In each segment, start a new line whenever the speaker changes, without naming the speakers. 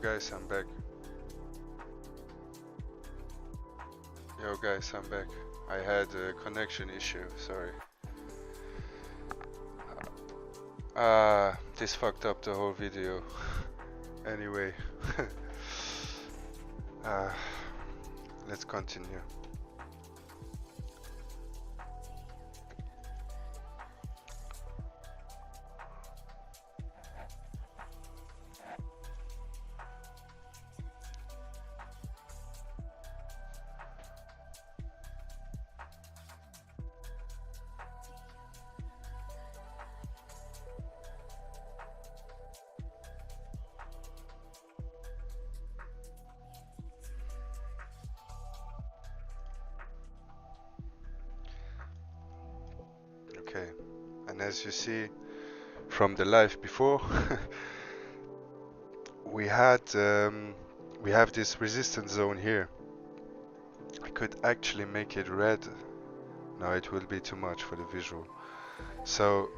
guys, I'm back. Yo guys, I'm back. I had a connection issue, sorry. This fucked up the whole video. Anyway, uh, let's continue. Okay, and as you see from the live before, we have this resistance zone here. I could actually make it red. No, it will be too much for the visual. So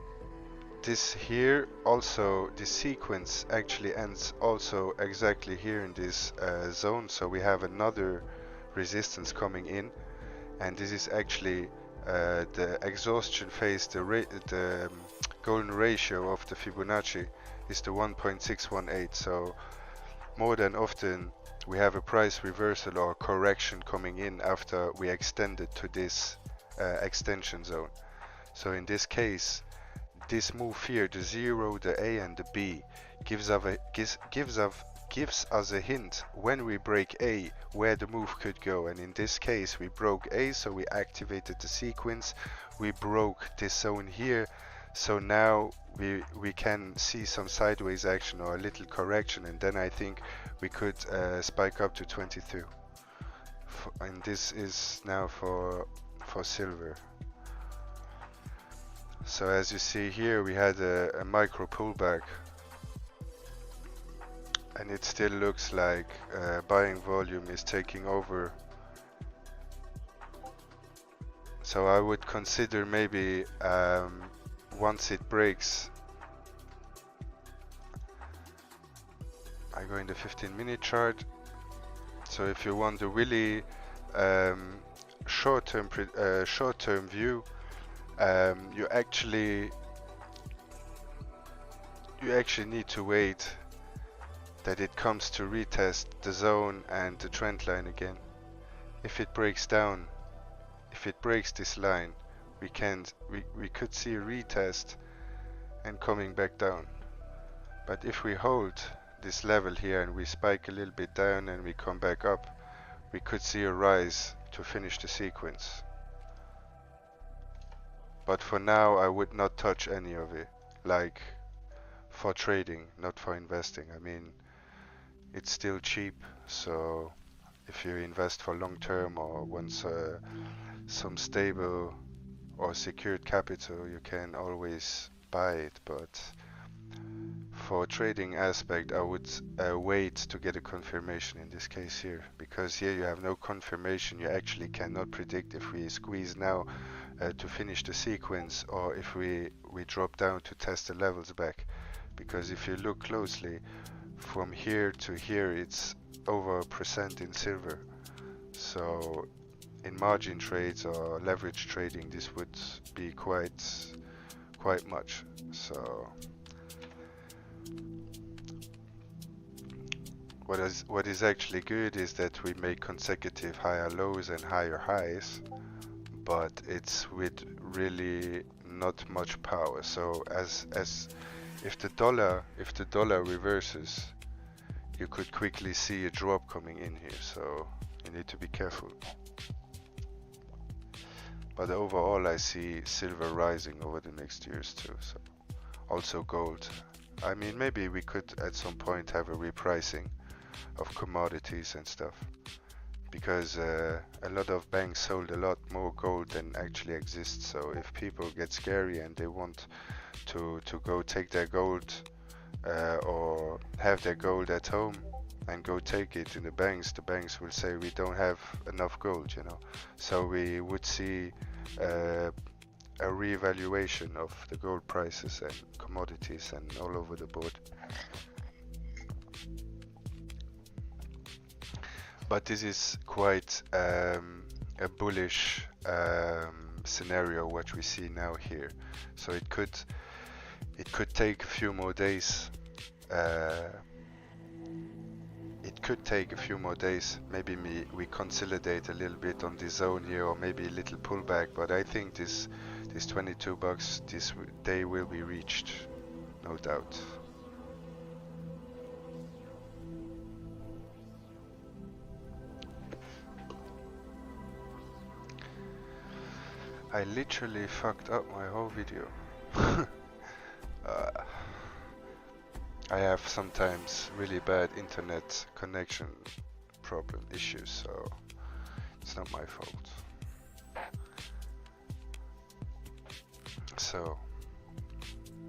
this here also, this sequence actually ends also exactly here in this zone. So we have another resistance coming in, and this is actually the exhaustion phase. The golden ratio of the Fibonacci is the 1.618. So more than often we have a price reversal or correction coming in after we extended to this extension zone. So in this case, this move here, the 0, the A and the B, gives us a hint when we break A where the move could go, and in this case we broke A, so we activated the sequence. We broke this zone here, so now we can see some sideways action or a little correction, and then I think we could spike up to 22. And this is now for silver. So as you see here, we had a micro pullback, and it still looks like buying volume is taking over. So I would consider maybe once it breaks, I go in the 15-minute chart. So if you want a really short-term view, you actually need to wait that it comes to retest the zone and the trend line again. If it breaks down, if it breaks this line, we could see a retest and coming back down. But if we hold this level here and we spike a little bit down and we come back up, we could see a rise to finish the sequence. But for now, I would not touch any of it, like for trading, not for investing. I mean, it's still cheap, so if you invest for long term or want some stable or secured capital, you can always buy it. But for trading aspect, I would wait to get a confirmation in this case here, because here you have no confirmation. You actually cannot predict if we squeeze now to finish the sequence, or if we drop down to test the levels back. Because if you look closely, from here to here it's over 1% in silver. So in margin trades or leverage trading, this would be quite much. So what is actually good is that we make consecutive higher lows and higher highs, but it's with really not much power. So as if the dollar reverses, you could quickly see a drop coming in here, so you need to be careful. But overall, I see silver rising over the next years too. So also gold. I mean, maybe we could at some point have a repricing of commodities and stuff, because a lot of banks sold a lot more gold than actually exists. So if people get scary and they want to go take their gold or have their gold at home and go take it in the banks will say we don't have enough gold, you know. So we would see a reevaluation of the gold prices and commodities and all over the board. But this is quite a bullish scenario what we see now here. So it could take a few more days. It could take a few more days. Maybe we consolidate a little bit on the zone here, or maybe a little pullback. But I think this $22 this day will be reached, no doubt. I literally fucked up my whole video. I have sometimes really bad internet connection issues, so it's not my fault. So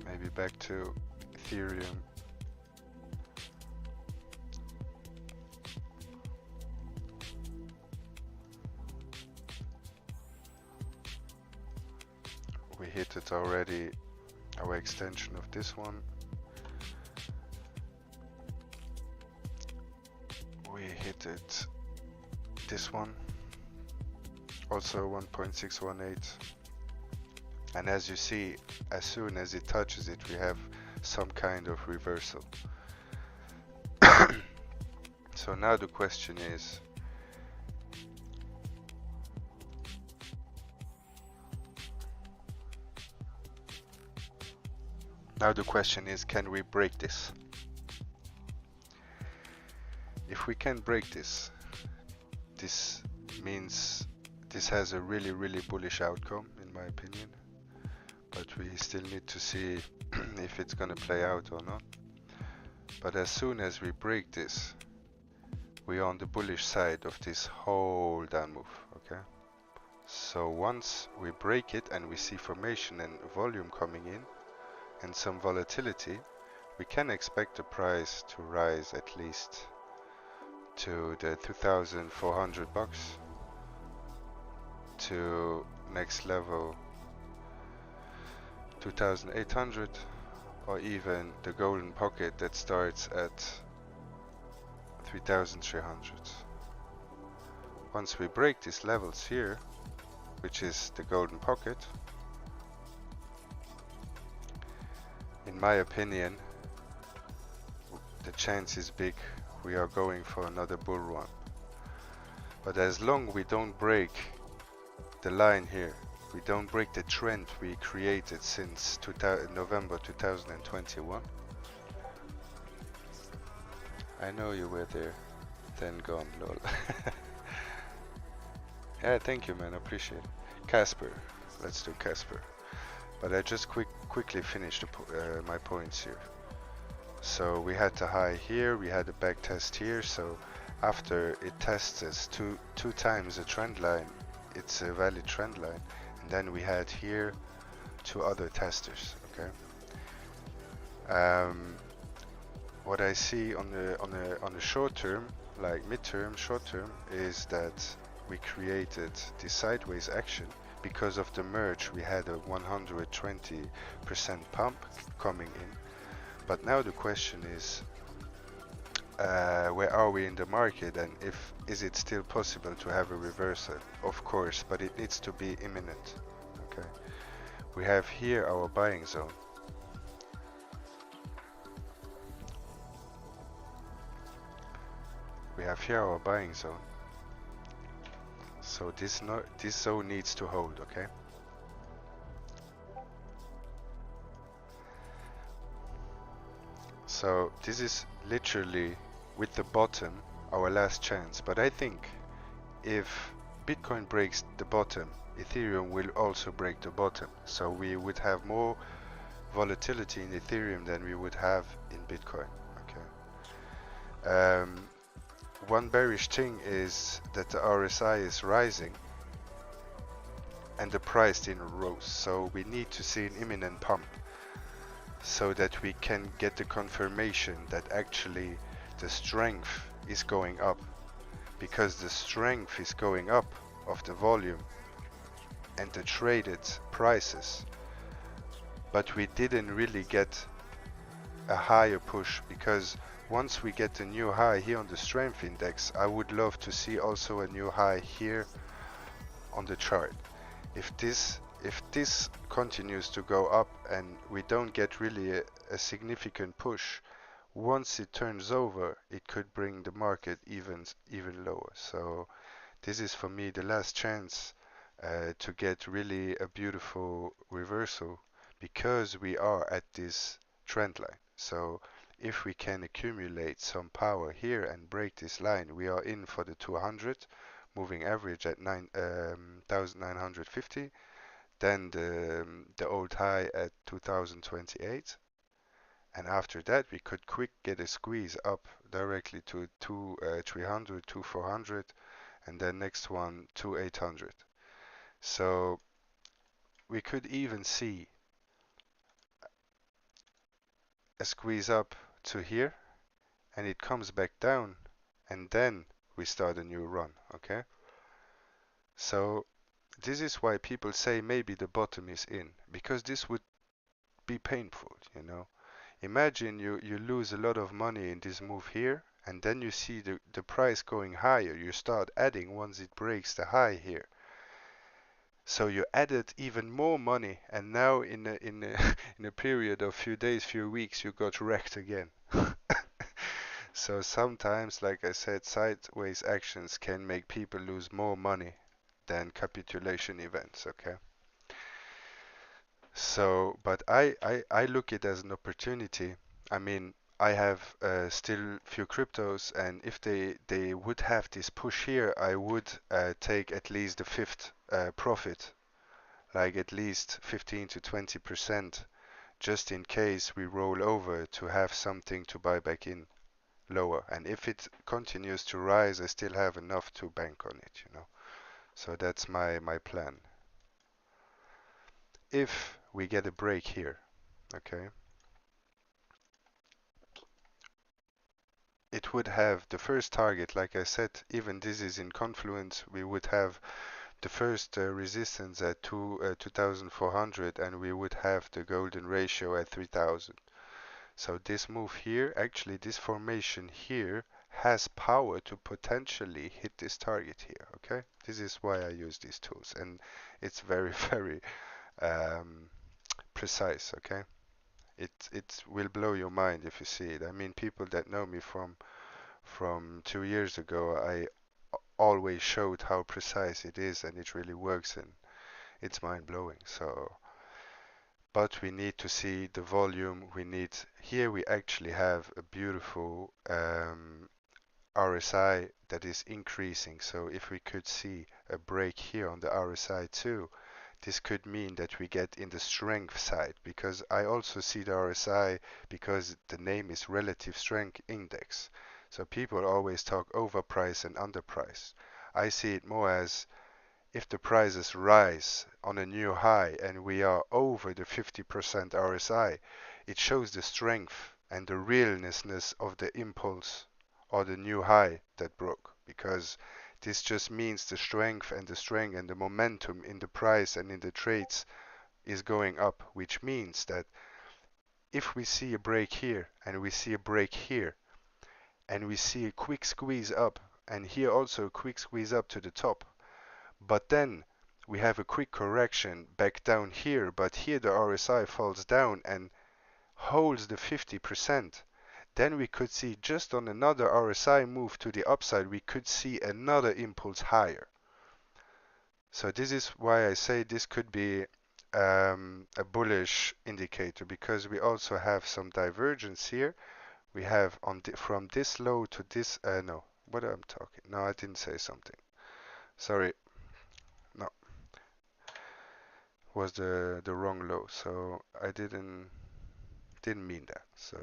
maybe back to Ethereum. We hit it already, our extension of this one. We hit it, this one, also 1.618. And as you see, as soon as it touches it, we have some kind of reversal. So now the question is, can we break this? If we can break this, this means this has a really, really bullish outcome, in my opinion. But we still need to see if it's gonna play out or not. But as soon as we break this, we are on the bullish side of this whole down move, okay? So once we break it and we see formation and volume coming in and some volatility, we can expect the price to rise at least to the $2,400 to next level 2,800, or even the golden pocket that starts at 3,300. Once we break these levels here, which is the golden pocket, in my opinion, the chance is big we are going for another bull run. But as long we don't break the line here, we don't break the trend we created since November 2021. I know you were there, then gone, lol. Yeah, thank you, man, I appreciate it. Casper, let's do Casper. But I just quickly finished my points here. So we had the high here, we had a back test here, so after it tests us two times a trend line, it's a valid trend line. And then we had here two other testers, okay? What I see on the short term, like midterm, short term, is that we created this sideways action because of the merge. We had a 120% pump coming in. But now the question is, where are we in the market, and is it still possible to have a reversal? Of course, but it needs to be imminent. Okay, we have here our buying zone. We have here our buying zone. So this zone needs to hold. Okay. So this is literally, with the bottom, our last chance. But I think if Bitcoin breaks the bottom, Ethereum will also break the bottom. So we would have more volatility in Ethereum than we would have in Bitcoin. Okay. One bearish thing is that the RSI is rising and the price didn't rose. So we need to see an imminent pump, so that we can get the confirmation that actually the strength is going up, because the strength is going up of the volume and the traded prices, but we didn't really get a higher push because once we get a new high here on the strength index, I would love to see also a new high here on the chart. If this continues to go up and we don't get really a significant push, once it turns over, it could bring the market even lower. So this is for me the last chance to get really a beautiful reversal because we are at this trend line. So if we can accumulate some power here and break this line, we are in for the 200 moving average at 9,950. Then the old high at 2028. And after that, we could quick get a squeeze up directly to 300, 400, and then next one to 800. So we could even see a squeeze up to here, and it comes back down, and then we start a new run, okay? So this is why people say maybe the bottom is in, because this would be painful, you know? Imagine you lose a lot of money in this move here, and then you see the price going higher. You start adding once it breaks the high here. So you added even more money, and now in a in a period of few days, few weeks, you got wrecked again. So sometimes, like I said, sideways actions can make people lose more money than capitulation events, okay? So, but I look it as an opportunity. I mean, I have still few cryptos, and if they would have this push here, I would take at least the fifth profit, like at least 15 to 20%, just in case we roll over to have something to buy back in lower. And if it continues to rise, I still have enough to bank on it, you know. So that's my plan. If we get a break here, okay, it would have the first target, like I said, even this is in confluence, we would have the first resistance at 2,400, and we would have the golden ratio at 3,000. So this move here, actually this formation here has power to potentially hit this target here, okay? This is why I use these tools, and it's very, very um, precise, okay? It will blow your mind if you see it. I mean, people that know me from 2 years ago, I always showed how precise it is, and it really works, and it's mind-blowing. So, but we need to see the volume. We need here. We actually have a beautiful RSI that is increasing. So if we could see a break here on the RSI too, this could mean that we get in the strength side, because I also see the RSI because the name is relative strength index. So people always talk overprice and underprice. I see it more as if the prices rise on a new high and we are over the 50% RSI, it shows the strength and the realness of the impulse or the new high that broke, because this just means the strength and the momentum in the price and in the trades is going up, which means that if we see a break here and we see a break here and we see a quick squeeze up and here also a quick squeeze up to the top, but then we have a quick correction back down here, but here the RSI falls down and holds the 50%, then we could see just on another RSI move to the upside, we could see another impulse higher. So this is why I say this could be a bullish indicator, because we also have some divergence here. We have from this low to this, no, what am I talking? No, I didn't say something. Sorry, no, was the wrong low. So I didn't mean that. So,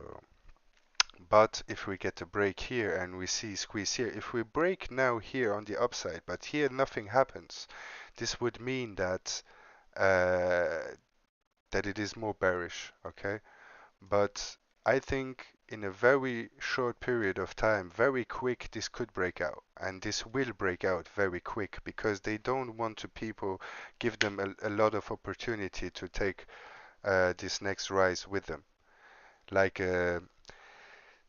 but if we get a break here and we see squeeze here, if we break now here on the upside, but here nothing happens, this would mean that that it is more bearish, okay? But I think in a very short period of time, very quick, this could break out, and this will break out very quick because they don't want to people give them a lot of opportunity to take this next rise with them. Like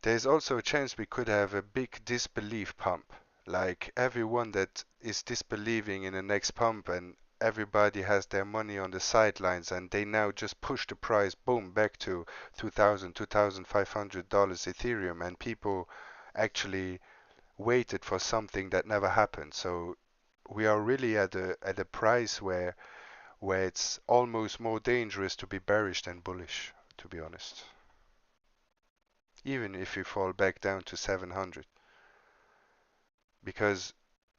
There's also a chance we could have a big disbelief pump. Like everyone that is disbelieving in the next pump and everybody has their money on the sidelines and they now just push the price boom back to 2000, $2,500 Ethereum and people actually waited for something that never happened. So we are really at a price where it's almost more dangerous to be bearish than bullish, to be honest. Even if you fall back down to 700, because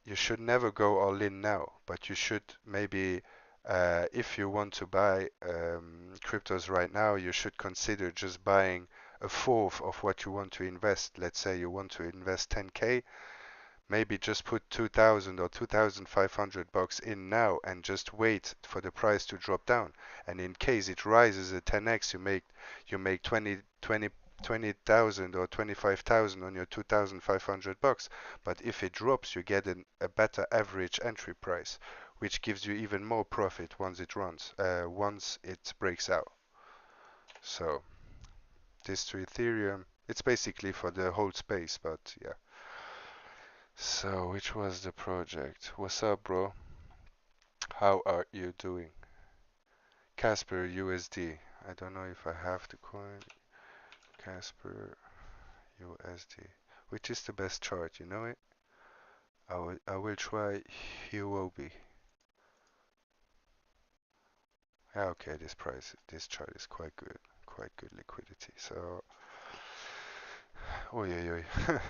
you should never go all in now, but you should maybe, if you want to buy cryptos right now, you should consider just buying a fourth of what you want to invest. Let's say you want to invest 10K, maybe just put 2000 or 2500 bucks in now and just wait for the price to drop down. And in case it rises at 10x, you make 20,000 or 25,000 on your 2500 bucks. But if it drops, you get a better average entry price, which gives you even more profit once it breaks out. So this to Ethereum, it's basically for the whole space, but yeah. So, which was the project? What's up, bro? How are you doing? Casper USD. I don't know if I have the coin. Casper USD. Which is the best chart? You know it? I will try UOB. Yeah, okay, this chart is quite good. Quite good liquidity. So, oh yeah, yeah.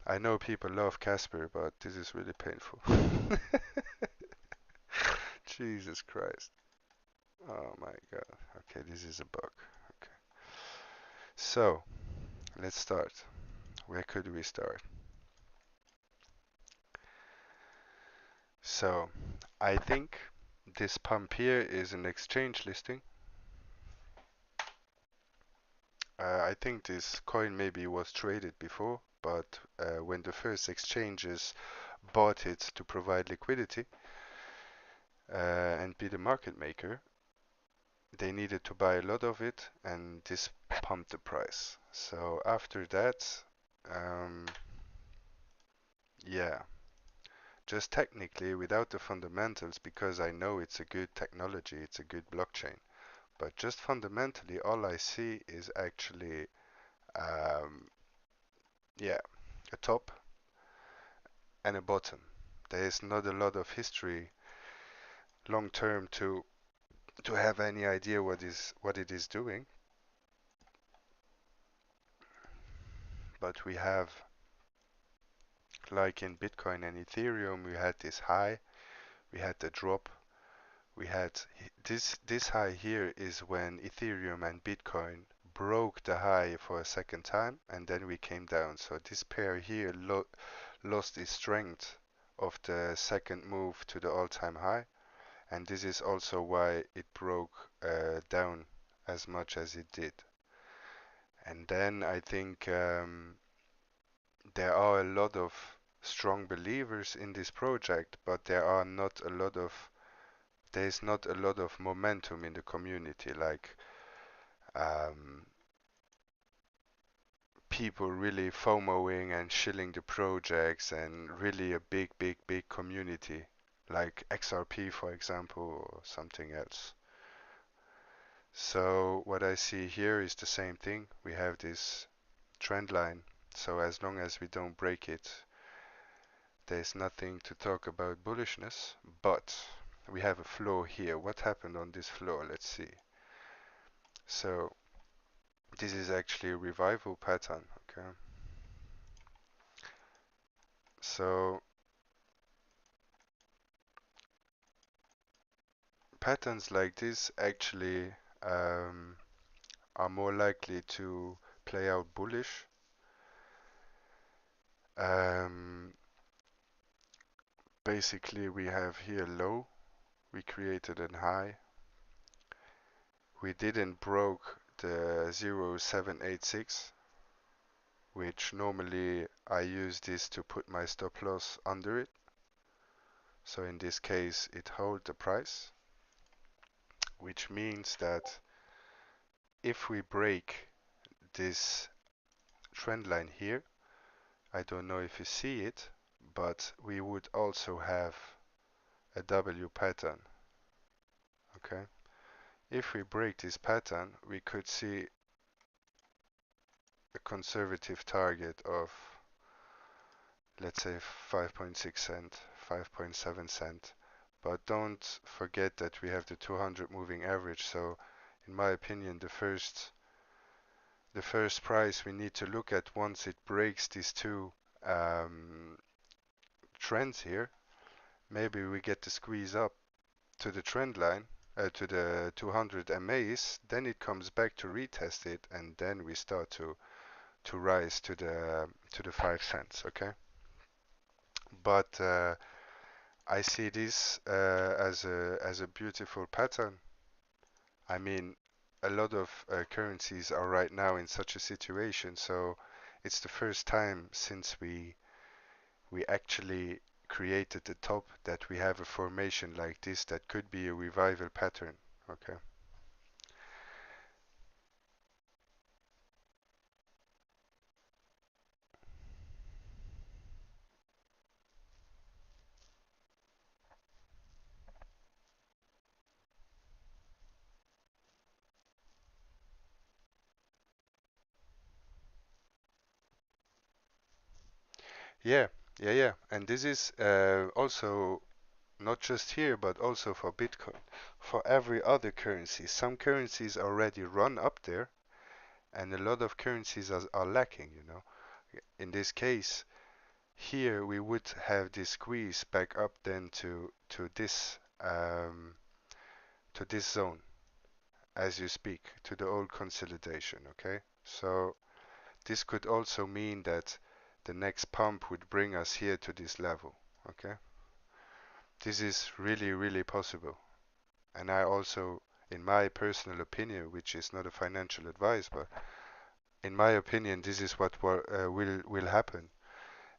I know people love Casper, but this is really painful. Jesus Christ. Oh my God. Okay, this is a bug. Okay. So, let's start. Where could we start? So, I think this pump here is an exchange listing. I think this coin maybe was traded before, but when the first exchanges bought it to provide liquidity and be the market maker, they needed to buy a lot of it, and this pumped the price. So after that, um, yeah, just technically without the fundamentals, because I know it's a good technology, it's a good blockchain. But just fundamentally, all I see is actually, um, yeah, a top and a bottom. There is not a lot of history long term to have any idea what it is doing. But we have, like in Bitcoin and Ethereum, we had this high, we had the drop, we had this high here is when Ethereum and Bitcoin broke the high for a second time, and then we came down. So this pair here lost its strength of the second move to the all-time high, and this is also why it broke down as much as it did. And then I think there are a lot of strong believers in this project, but there's not a lot of momentum in the community, like um, people really FOMOing and shilling the projects, and really a big community, like XRP, for example, or something else. So what I see here is the same thing. We have this trend line. So as long as we don't break it, there's nothing to talk about bullishness. But we have a floor here. What happened on this floor? Let's see. So this is actually a revival pattern. Okay. So patterns like this actually are more likely to play out bullish. Um, Basically, we have here low, we created a high. We didn't broke the 0786, which normally I use this to put my stop loss under it. So in this case, it hold the price, which means that if we break this trend line here. I don't know if you see it, but we would also have a W pattern. Okay. If we break this pattern, we could see a conservative target of, let's say, 5.6 cent, 5.7 cent. But don't forget that we have the 200 moving average. So in my opinion, the first price we need to look at once it breaks these two um, trends here, maybe we get the squeeze up to the trend line, to the 200 MAs, then it comes back to retest it, and then we start to rise to the 5 cents. Okay, but I see this as a beautiful pattern. I mean, a lot of currencies are right now in such a situation, so it's the first time since we actually created the top that we have a formation like this that could be a revival pattern. Okay. Yeah, yeah. And this is also not just here, but also for Bitcoin, for every other currency. Some currencies already run up there, and a lot of currencies are lacking, you know. In this case, here we would have this squeeze back up then to this zone as you speak, to the old consolidation, okay? So this could also mean that the next pump would bring us here to this level, okay? This is really, really possible. And I also, in my personal opinion, which is not a financial advice, but in my opinion, this is what will happen.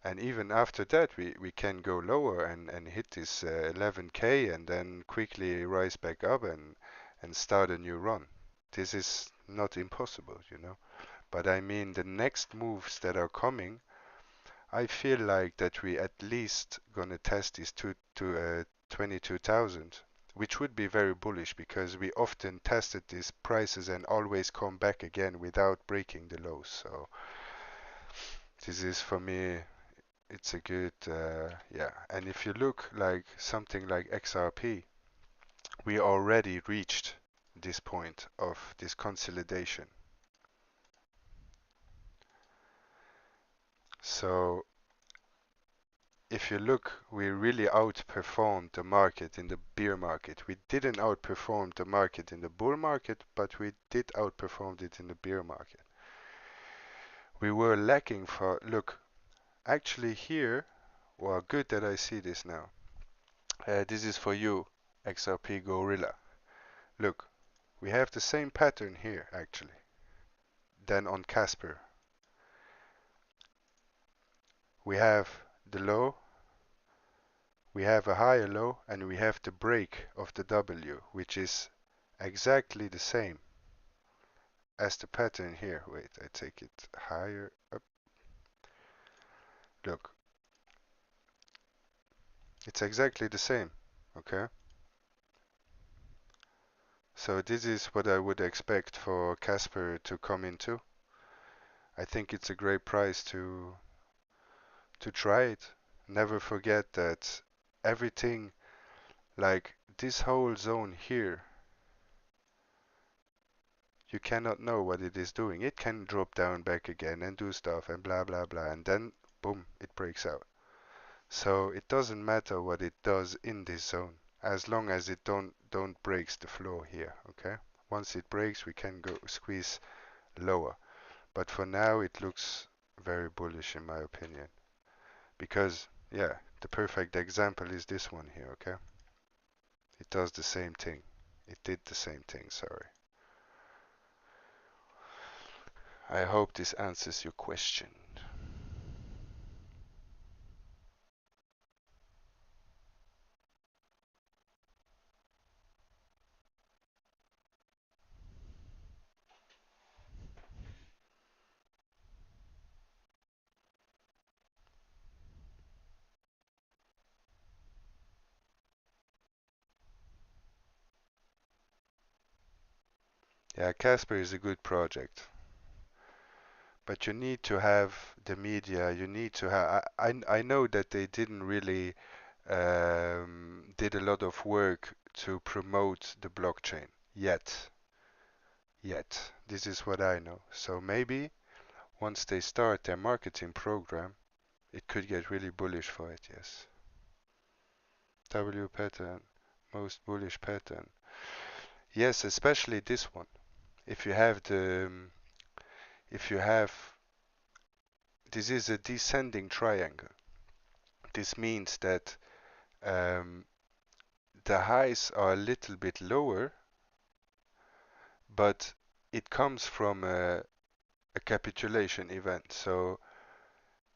And even after that, we can go lower and hit this 11K and then quickly rise back up and start a new run. This is not impossible, you know. But I mean, the next moves that are coming, I feel like that we at least gonna test these 22,000, which would be very bullish because we often tested these prices and always come back again without breaking the lows. So this is for me, it's a good, yeah. And if you look like something like XRP, we already reached this point of this consolidation. So if you look, we really outperformed the market in the bear market. We didn't outperform the market in the bull market, but we did outperform it in the bear market. We were lacking for, look, actually here, well, good that I see this now. This is for you, XRP Gorilla. Look, we have the same pattern here, actually, than on Casper. We have the low, we have a higher low, and we have the break of the W, which is exactly the same as the pattern here. Wait, I take it higher up. Look, it's exactly the same, okay? So this is what I would expect for Casper to come into. I think it's a great price to try it. Never forget that everything, like this whole zone here, you cannot know what it is doing. It can drop down back again and do stuff and blah blah blah, and then boom, it breaks out. So it doesn't matter what it does in this zone as long as it don't breaks the floor here, okay? Once it breaks, we can go squeeze lower. But for now, it looks very bullish in my opinion. Because, yeah, the perfect example is this one here, okay? It does the same thing. It did the same thing, sorry. I hope this answers your question. Yeah, Casper is a good project, but you need to have the media. You need to have. I know that they didn't really did a lot of work to promote the blockchain yet. Yet, this is what I know. So maybe once they start their marketing program, it could get really bullish for it. Yes. W pattern, most bullish pattern. Yes, especially this one. If you have if you have, this is a descending triangle. This means that um, the highs are a little bit lower, but it comes from a capitulation event. So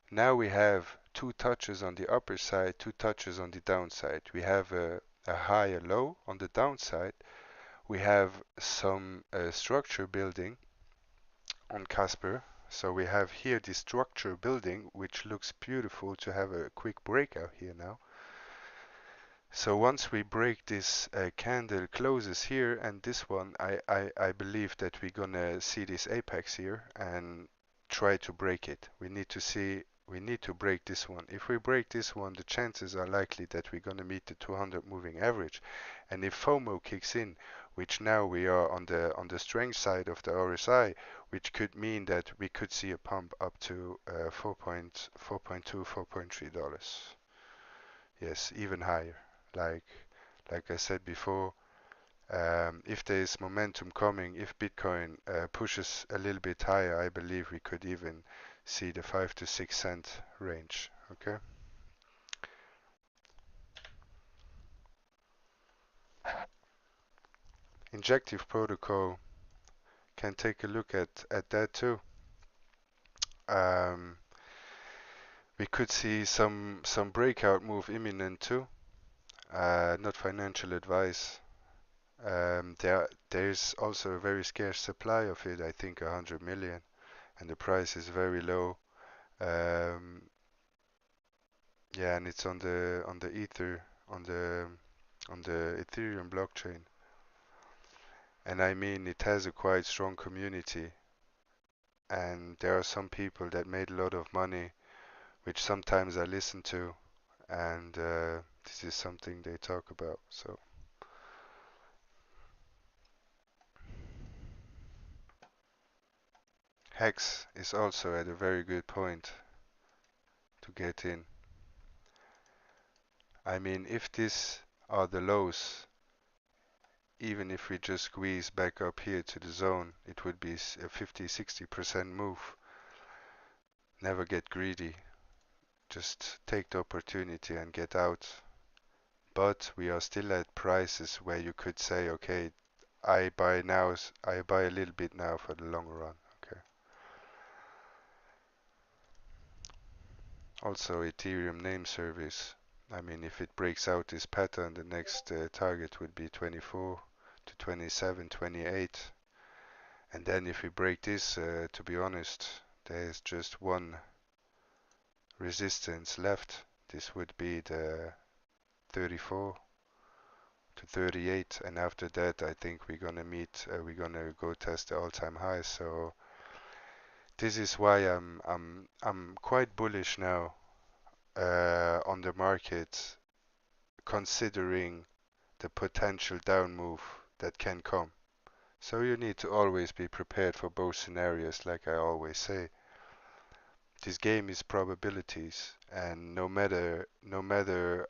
now we have two touches on the upper side, two touches on the downside. We have a high and low on the downside. We have some structure building on Casper. So we have here the structure building, which looks beautiful to have a quick breakout here now. So once we break this candle closes here and this one, I believe that we're gonna see this apex here and try to break it. We need to break this one. If we break this one, the chances are likely that we're gonna meet the 200 moving average. And if FOMO kicks in, which now we are on the strength side of the RSI, which could mean that we could see a pump up to 4.2, $4.3. Yes, even higher. Like like I said before, if there is momentum coming, if Bitcoin pushes a little bit higher, I believe we could even see the 5 to 6 cent range. Okay. Injective protocol can take a look at that too. Um, we could see some breakout move imminent too. Not financial advice. There's also a very scarce supply of it. I think 100 million, and the price is very low. Um, yeah, and it's on the Ether on the Ethereum blockchain. And I mean, it has a quite strong community, and there are some people that made a lot of money, which sometimes I listen to, and this is something they talk about. So Hex is also at a very good point to get in. I mean, if these are the lows, even if we just squeeze back up here to the zone, it would be a 50-60% move. Never get greedy. Just take the opportunity and get out. But we are still at prices where you could say, okay, I buy a little bit now for the long run. Okay. Also, Ethereum name service. I mean, if it breaks out this pattern, the next target would be 24 to 27, 28. And then if we break this, to be honest, there's just one resistance left. This would be the 34 to 38, and after that, I think we're gonna go test the all-time high. So this is why I'm quite bullish now on the market, considering the potential down move that can come. So you need to always be prepared for both scenarios, like I always say. This game is probabilities, and no matter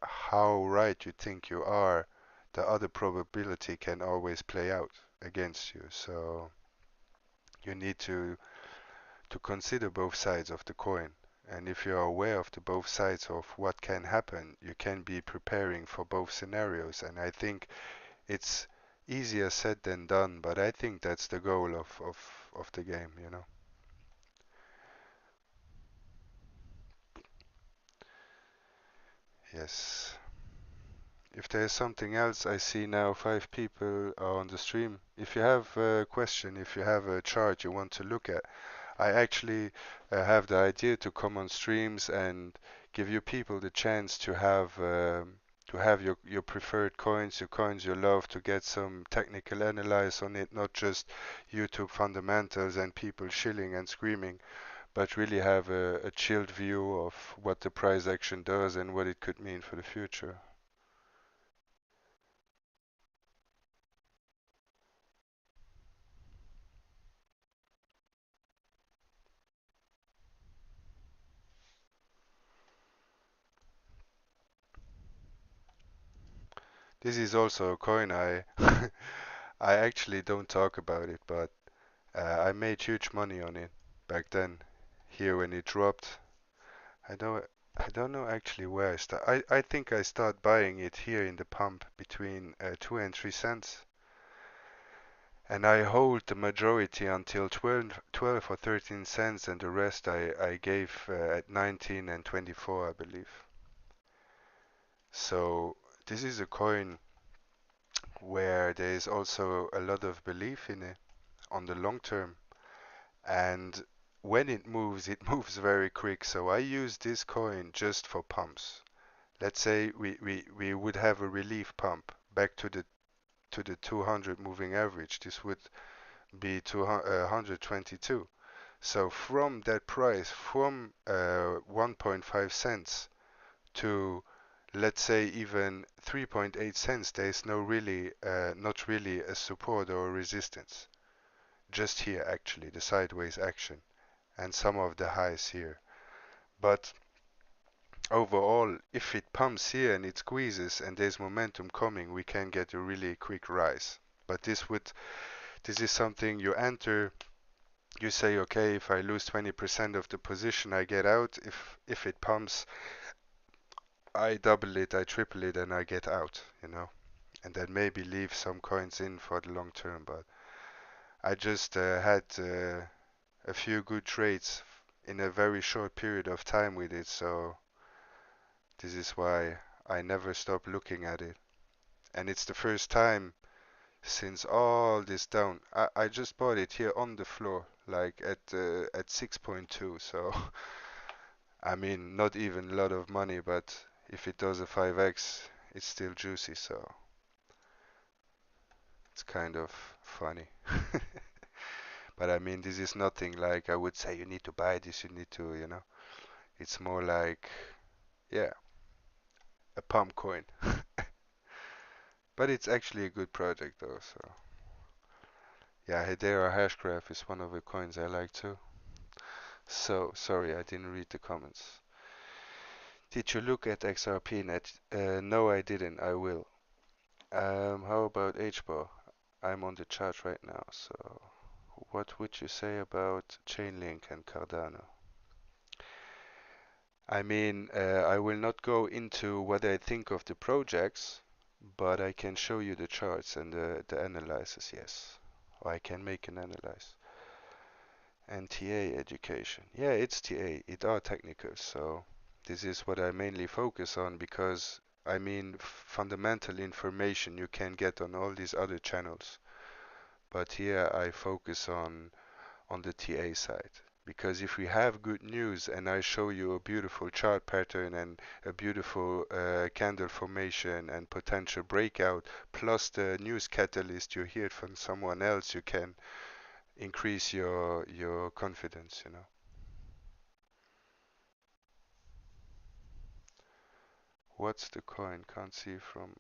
how right you think you are, the other probability can always play out against you. So you need to consider both sides of the coin. And if you are aware of the both sides of what can happen, you can be preparing for both scenarios. And I think it's easier said than done, but I think that's the goal of the game, you know. Yes. If there's something else, I see now 5 people are on the stream. If you have a question, if you have a chart you want to look at, I actually have the idea to come on streams and give you people the chance to have to have your preferred coins, your coins you love, to get some technical analysis on it, not just YouTube fundamentals and people shilling and screaming, but really have a chilled view of what the price action does and what it could mean for the future. This is also a coin I actually don't talk about it, but I made huge money on it back then. Here when it dropped, I don't I don't know actually where I start. I think I start buying it here in the pump between 2 and 3 cents, and I hold the majority until 12 or 13 cents, and the rest I gave at 19 and 24, I believe. So this is a coin where there is also a lot of belief in it on the long term. And when it moves very quick. So I use this coin just for pumps. Let's say we would have a relief pump back to the 200 moving average. This would be 122. So from that price, from 1.5 cents to, let's say, even 3.8 cents, there is no really, not really a support or a resistance. Just here, actually, the sideways action and some of the highs here. But overall, if it pumps here and it squeezes and there's momentum coming, we can get a really quick rise. But this is something you enter, you say, okay, if I lose 20% of the position, I get out. If it pumps, I double it, I triple it, and I get out, you know. And then maybe leave some coins in for the long term. But I just had a few good trades in a very short period of time with it, so this is why I never stop looking at it. And it's the first time since all this down. I just bought it here on the floor, like at 6.2. So I mean, not even a lot of money, but if it does a 5x, it's still juicy. So it's kind of funny. But I mean, this is nothing like I would say you need to buy this, you need to, you know. It's more like, yeah, a pump coin. But it's actually a good project though, so yeah, Hedera Hashgraph is one of the coins I like too. So, sorry, I didn't read the comments. Did you look at XRP net? No, I didn't. I will. How about HBAR? I'm on the chart right now, so what would you say about Chainlink and Cardano? I mean, I will not go into what I think of the projects, but I can show you the charts and the analysis, yes. Or I can make an analysis. And TA education. Yeah, it's TA. It are technical, so this is what I mainly focus on because I mean fundamental information you can get on all these other channels. But here I focus on the TA side. Because if we have good news and I show you a beautiful chart pattern and a beautiful candle formation and potential breakout, plus the news catalyst you hear from someone else, you can increase your confidence, you know. What's the coin? Can't see from.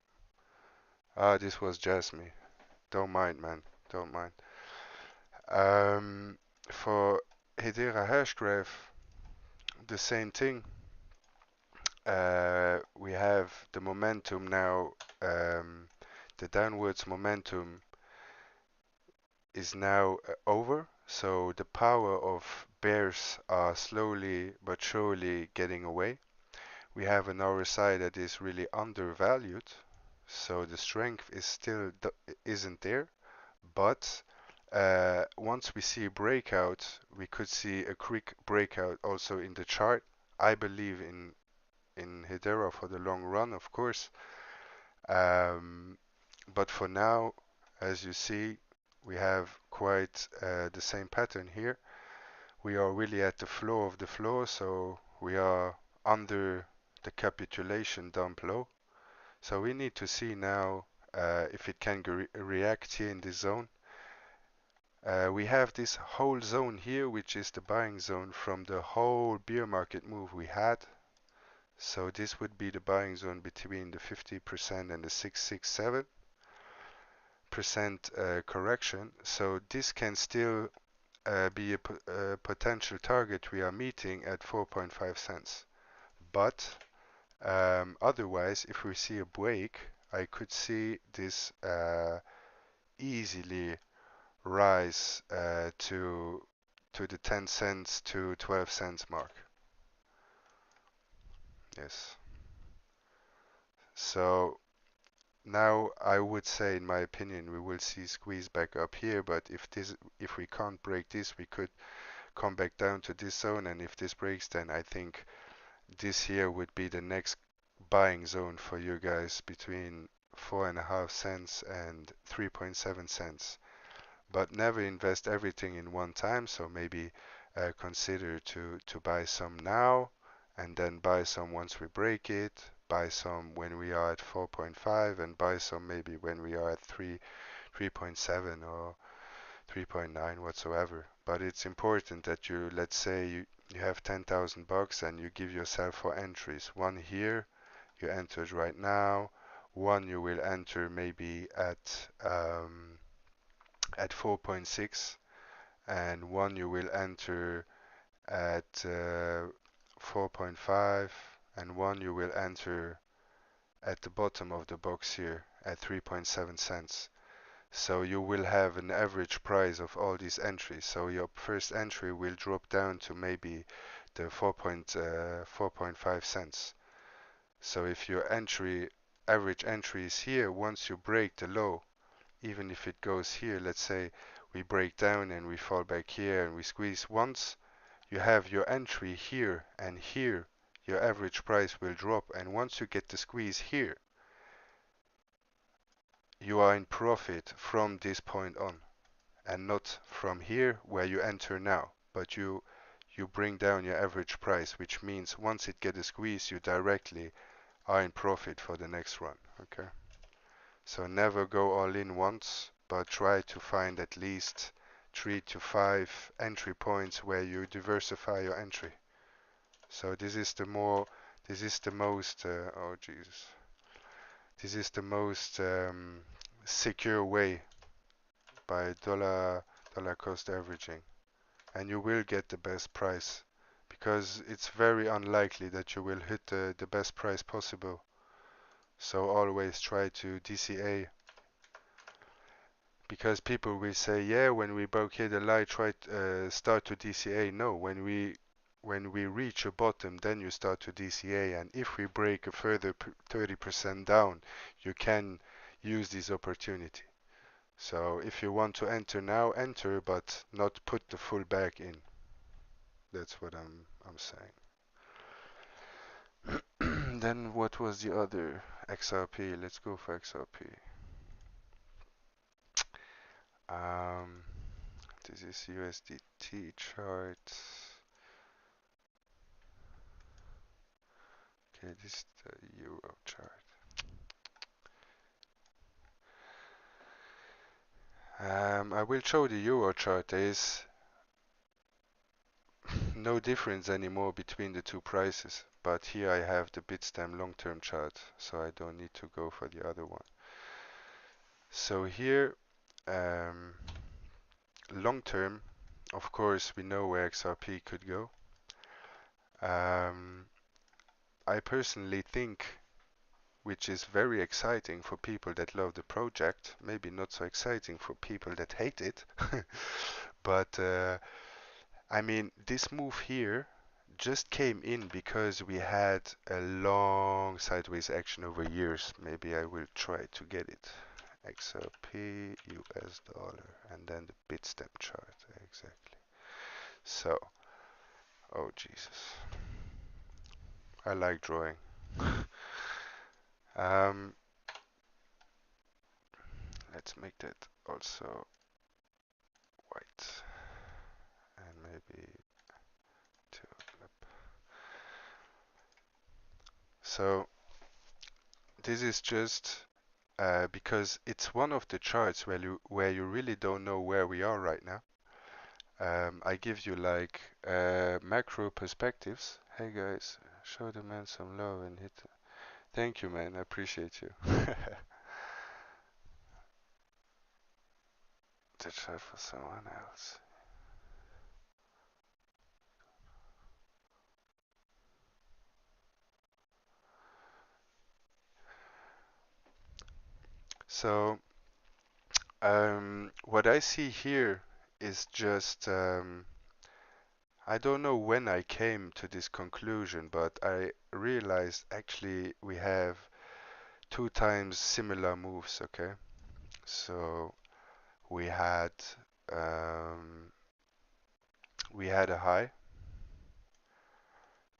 Ah, this was Jasmine. Don't mind, man. Don't mind. Um, for Hedera Hashgraph, the same thing. We have the momentum now. The downwards momentum is now over. So the power of bears are slowly but surely getting away. We have an RSI that is really undervalued, so the strength is still isn't there. But once we see a breakout, we could see a quick breakout also in the chart. I believe in Hedera for the long run, of course. Um, but for now, as you see, we have quite the same pattern here. We are really at the floor of the floor, so we are under the capitulation down below. So we need to see now if it can react here in this zone. We have this whole zone here, which is the buying zone from the whole bear market move we had. So this would be the buying zone between the 50% and the 667% correction. So this can still be a potential target we are meeting at 4.5 cents. But otherwise, if we see a break, I could see this easily rise to the 10 cents to 12 cents mark. Yes. So now I would say, in my opinion, we will see squeeze back up here, but if we can't break this, we could come back down to this zone, and if this breaks, then I think this here would be the next buying zone for you guys between 4.5 cents and 3.7 cents. But never invest everything in one time, so maybe consider to buy some now and then buy some once we break it, buy some when we are at 4.5 and buy some maybe when we are at 3.7 or 3.9 whatsoever. But it's important that you, let's say you have 10,000 bucks and you give yourself 4 entries. One here you entered right now, one you will enter maybe at 4.6, and one you will enter at 4.5, and one you will enter at the bottom of the box here at 3.7 cents. So you will have an average price of all these entries. So your first entry will drop down to maybe the 4.5 cents. So if your average entry is here, once you break the low, even if it goes here, let's say we break down and we fall back here and we squeeze once, you have your entry here and here, your average price will drop. And once you get the squeeze here, you are in profit from this point on, and not from here where you enter now, but you bring down your average price, which means once it gets a squeeze, you directly are in profit for the next run. Okay, so never go all in once, but try to find at least 3 to 5 entry points where you diversify your entry. So this is the most oh Jesus, this is the most secure way by dollar cost averaging, and you will get the best price, because it's very unlikely that you will hit the best price possible. So always try to DCA, because people will say, yeah, when we broke here the light, start to DCA. No, when we reach a bottom, then you start to DCA, and if we break a further 30% down, you can use this opportunity. So if you want to enter now, enter, but not put the full bag in. That's what I'm saying. Then what was the other? XRP. Let's go for XRP. Um, this is USDT chart. Okay, this is the Euro chart. I will show the Euro chart. There is no difference anymore between the two prices, but here I have the Bitstamp long-term chart, so I don't need to go for the other one. So here, long-term, of course, we know where XRP could go. I personally think, which is very exciting for people that love the project, maybe not so exciting for people that hate it, but I mean, this move here just came in because we had a long sideways action over years. Maybe I will try to get it. XRP, US dollar, and then the Bitstamp chart. Exactly. So, oh Jesus. I like drawing. um, let's make that also white. And maybe two. So this is just because it's one of the charts where you really don't know where we are right now. I give you like macro perspectives. Hey guys, show the man some love and hit. Thank you, man. I appreciate you. To try for someone else. So, what I see here is just I don't know when I came to this conclusion, but I realized actually we have two times similar moves, okay? So we had um, we had a high,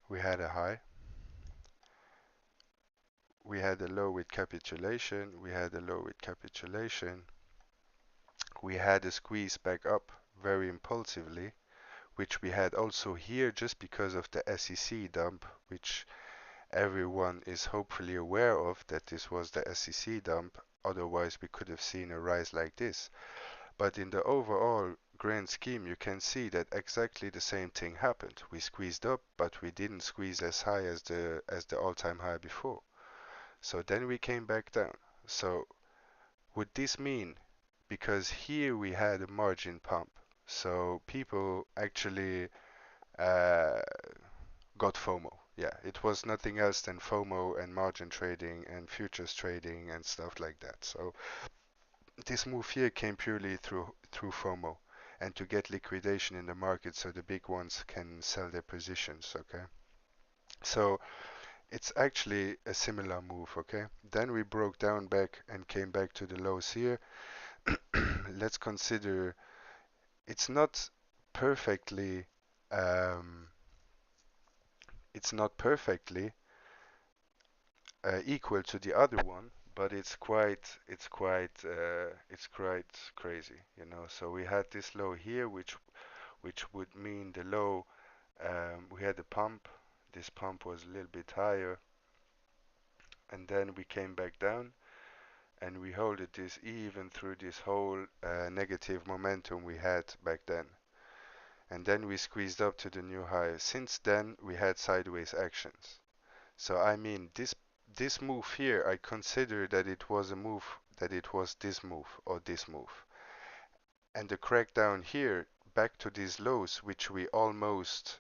we had a high, we had a low with capitulation, we had a low with capitulation, we had a squeeze back up very impulsively, which we had also here just because of the SEC dump, which everyone is hopefully aware of that this was the SEC dump. Otherwise, we could have seen a rise like this. But in the overall grand scheme, you can see that exactly the same thing happened. We squeezed up, but we didn't squeeze as high as the all-time high before. So then we came back down. So would this mean, because here we had a margin pump, so people actually uh, got FOMO. Yeah, it was nothing else than FOMO and margin trading and futures trading and stuff like that. So this move here came purely through FOMO and to get liquidation in the market so the big ones can sell their positions, okay? So it's actually a similar move, okay? Then we broke down back and came back to the lows here. Let's consider it's not perfectly um, it's not perfectly equal to the other one, but it's quite crazy, you know. So we had this low here, which would mean the low. We had a pump. This pump was a little bit higher, and then we came back down, and we held this even through this whole negative momentum we had back then. And then we squeezed up to the new high. Since then, we had sideways actions. So I mean, this move here, I consider that it was a move, that it was this move or this move. And the crackdown here, back to these lows, which we almost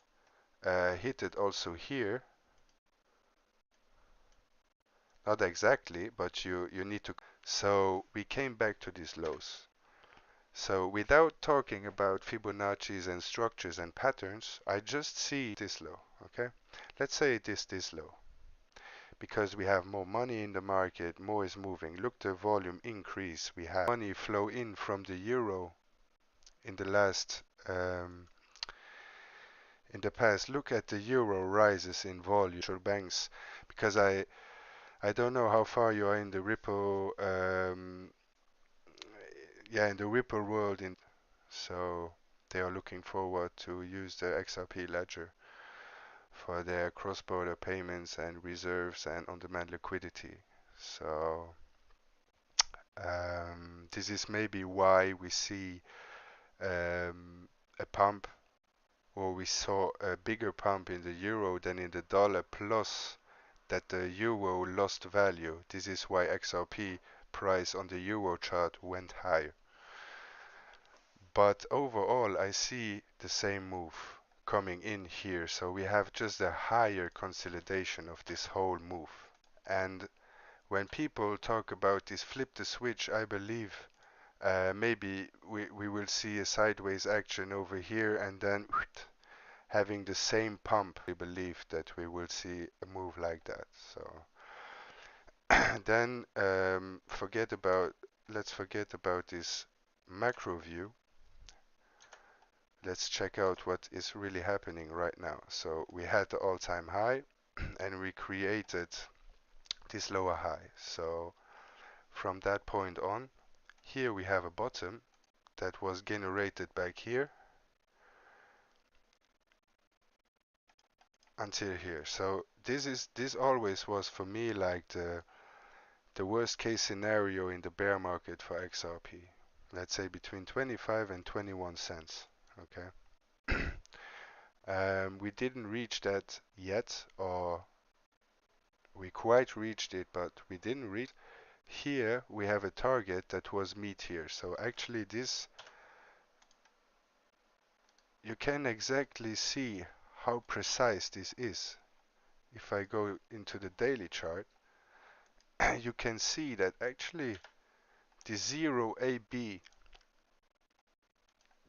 hit it also here. Not exactly, but you need to. So we came back to these lows. So without talking about Fibonacci's and structures and patterns, I just see this low, okay? Let's say it is this low. Because we have more money in the market, more is moving. Look, the volume increase. We have money flow in from the euro in the last, in the past. Look at the euro rises in volume. Central banks, because I don't know how far you are in the Ripple, yeah, in the Ripple world. So they are looking forward to use the XRP ledger for their cross-border payments and reserves and on-demand liquidity. So this is maybe why we see a pump, or we saw a bigger pump in the euro than in the dollar, plus that the euro lost value. This is why XRP price on the euro chart went higher. But overall, I see the same move coming in here. So we have just a higher consolidation of this whole move. And when people talk about this flip the switch, I believe maybe we will see a sideways action over here and then having the same pump. We believe that we will see a move like that. So then let's forget about this macro view. Let's check out what is really happening right now. So we had the all-time high and we created this lower high. So from that point on, here we have a bottom that was generated back here until here. So this always was for me like the worst case scenario in the bear market for XRP. Let's say between 25 and 21 cents. Okay. We didn't reach that yet, or we quite reached it, but we didn't reach. Here we have a target that was meet here. So actually this, you can exactly see how precise this is. If I go into the daily chart, you can see that actually the 0 AB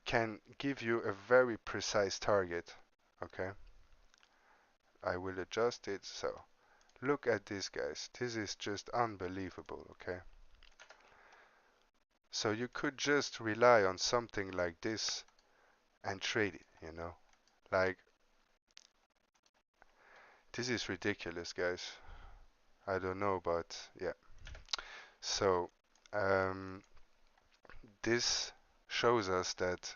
can give you a very precise target. Okay, I will adjust it. So look at this, guys. This is just unbelievable. Okay, so you could just rely on something like this and trade it, you know, like this is ridiculous, guys. I don't know, but yeah. So um, this shows us that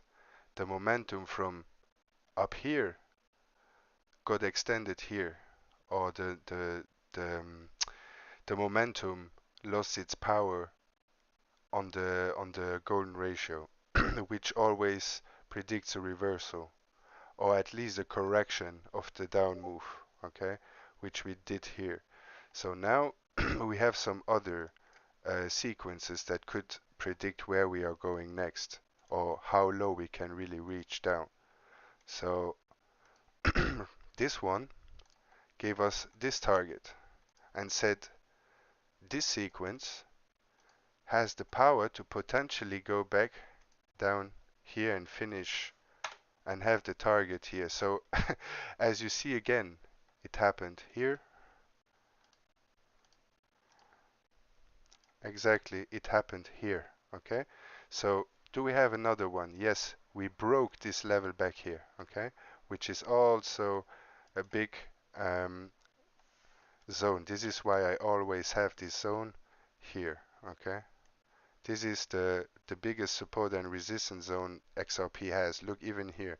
the momentum from up here got extended here, or the the momentum lost its power on the golden ratio, which always predicts a reversal, or at least a correction of the down move, okay, which we did here. So now we have some other sequences that could predict where we are going next, or how low we can really reach down. So this one gave us this target and said this sequence has the power to potentially go back down here and finish and have the target here. So as you see again, it happened here. Exactly, it happened here. Okay, so do we have another one? Yes, we broke this level back here. Okay, which is also a big um, zone. This is why I always have this zone here. Okay, this is the biggest support and resistance zone XRP has. Look, even here,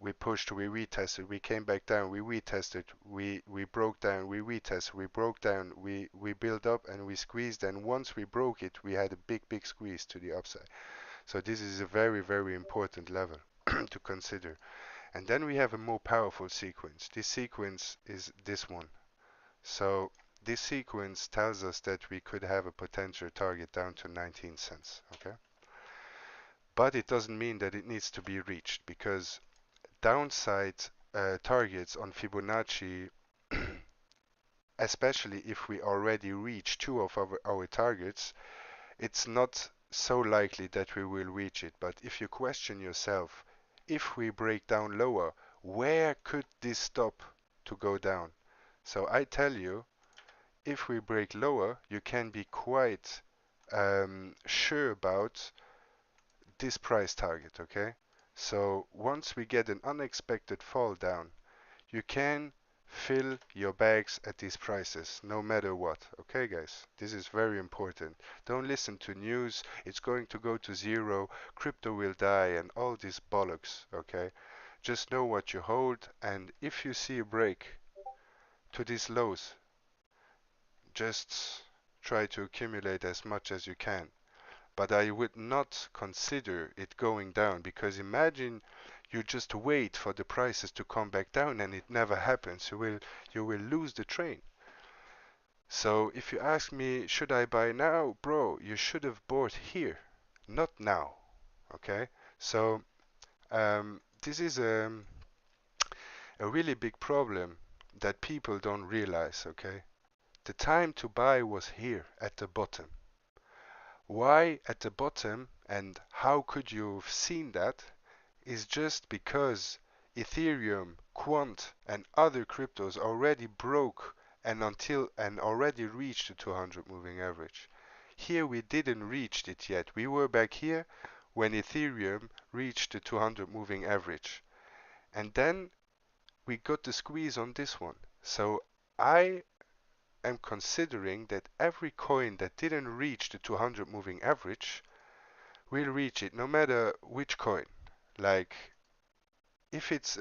we pushed, we retested, we came back down, we retested, we broke down, we retested, we broke down, we built up and we squeezed, and once we broke it, we had a big squeeze to the upside. So this is a very important level to consider. And then we have a more powerful sequence. This sequence is this one. So this sequence tells us that we could have a potential target down to 19 cents. Okay, but it doesn't mean that it needs to be reached, because downside targets on Fibonacci, especially if we already reach two of our targets, it's not so likely that we will reach it. But if you question yourself, if we break down lower, where could this stop to go down? So I tell you, if we break lower, you can be quite sure about this price target, okay? So once we get an unexpected fall down, you can fill your bags at these prices no matter what. Okay, guys, this is very important. Don't listen to news, it's going to go to zero, crypto will die, and all this bollocks. Okay, just know what you hold, and if you see a break to these lows, just try to accumulate as much as you can. But I would not consider it going down, because imagine you just wait for the prices to come back down and it never happens. You will lose the train. So if you ask me, should I buy now? Bro, you should have bought here, not now. Okay? So this is a really big problem that people don't realize. Okay? The time to buy was here at the bottom. Why at the bottom, and how could you have seen that, is just because Ethereum, Quant, and other cryptos already broke and already reached the 200 moving average. Here we didn't reach it yet. We were back here when Ethereum reached the 200 moving average. And then we got the squeeze on this one. So I am considering that every coin that didn't reach the 200 moving average will reach it, no matter which coin. Like, if it's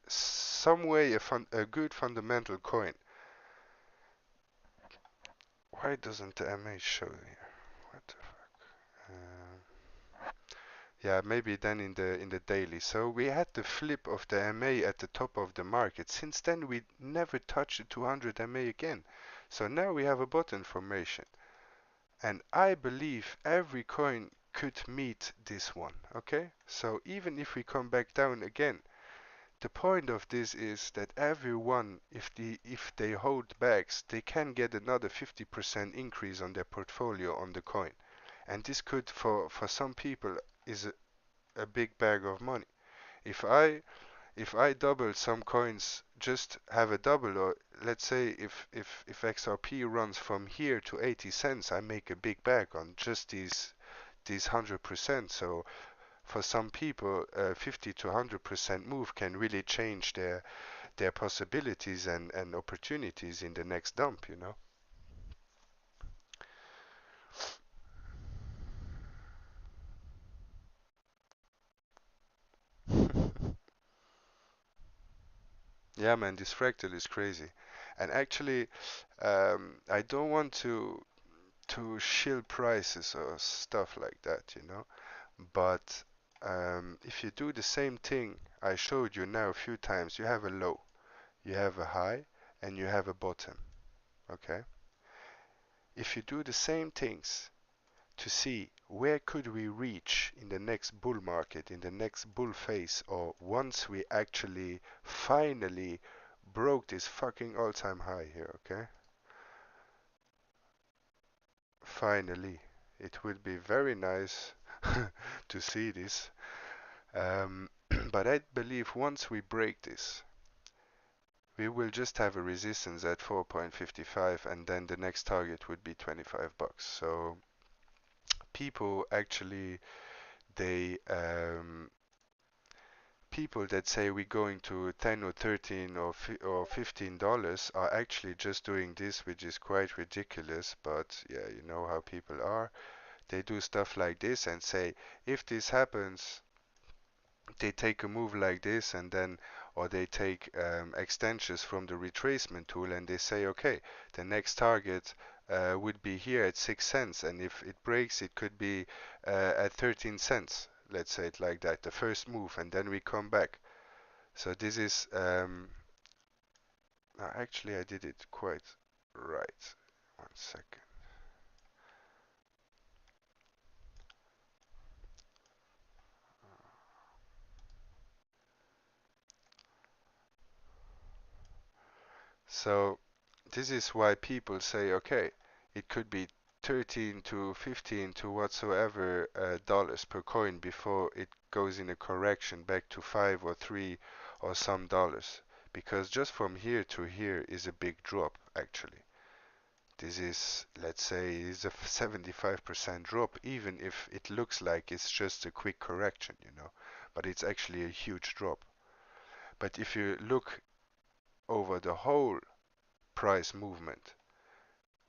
some way a good fundamental coin, Why doesn't the MA show here? What the fuck? Yeah, maybe then in the daily. So we had the flip of the MA at the top of the market. Since then we never touched the 200 MA again. So now we have a bottom formation. And I believe every coin could meet this one. Okay? So even if we come back down again, the point of this is that everyone, if they hold bags, they can get another 50% increase on their portfolio on the coin. And this could, for some people, is a big bag of money. If I double some coins, just have a double, or let's say if XRP runs from here to 80 cents, I make a big bag on just these 100%. So for some people, 50 to 100% move can really change their possibilities and opportunities in the next dump, you know. Yeah, man, this fractal is crazy. And actually, I don't want to shill prices or stuff like that, you know. But if you do the same thing I showed you now a few times, you have a low, you have a high, and you have a bottom. Okay? If you do the same things to see where could we reach in the next bull market, in the next bull phase, or once we actually finally broke this fucking all-time high here, okay? Finally, it would be very nice to see this. But I believe once we break this, we will just have a resistance at 4.55 and then the next target would be 25 bucks. So people actually they people that say we're going to 10 or 13 or $15 are actually just doing this, which is quite ridiculous, but yeah, you know how people are. They do stuff like this and say if this happens, they take a move like this and then or they take extensions from the retracement tool and they say okay, the next target would be here at 6 cents, and if it breaks it could be at 13 cents, let's say it like that, the first move, and then we come back. So this is no, actually I did it quite right. One second. So this is why people say, okay, it could be 13 to 15 to whatsoever dollars per coin before it goes in a correction back to 5 or 3 or some dollars. Because just from here to here is a big drop, actually. This is, let's say, is a 75% drop, even if it looks like it's just a quick correction, you know. But it's actually a huge drop. But if you look over the whole price movement,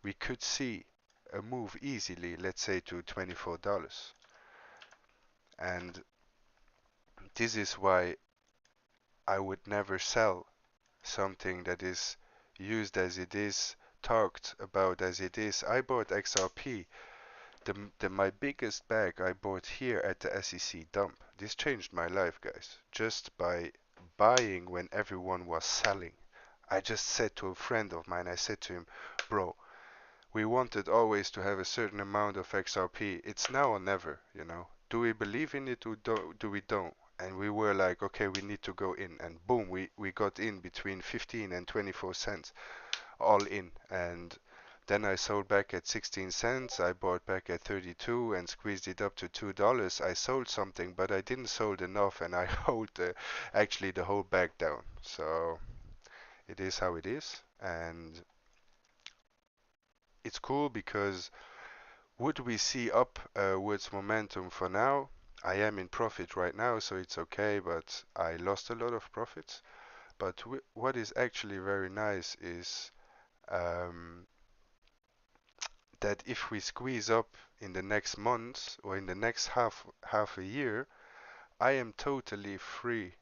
we could see a move easily, let's say to $24. And this is why I would never sell something that is used as it is, talked about as it is. I bought XRP, my biggest bag I bought here at the SEC dump. This changed my life, guys, just by buying when everyone was selling. I just said to a friend of mine, I said to him, bro, we wanted always to have a certain amount of XRP. It's now or never, you know. Do we believe in it or do we don't? And we were like, okay, we need to go in. And boom, we got in between 15 and 24 cents, all in. And then I sold back at 16 cents. I bought back at 32 and squeezed it up to $2. I sold something, but I didn't sold enough, and I hold actually the whole bag down. So it is how it is, and it's cool because would we see upwards momentum for now? I am in profit right now, so it's okay, but I lost a lot of profits. But what is actually very nice is um, that if we squeeze up in the next months or in the next half a year, I am totally free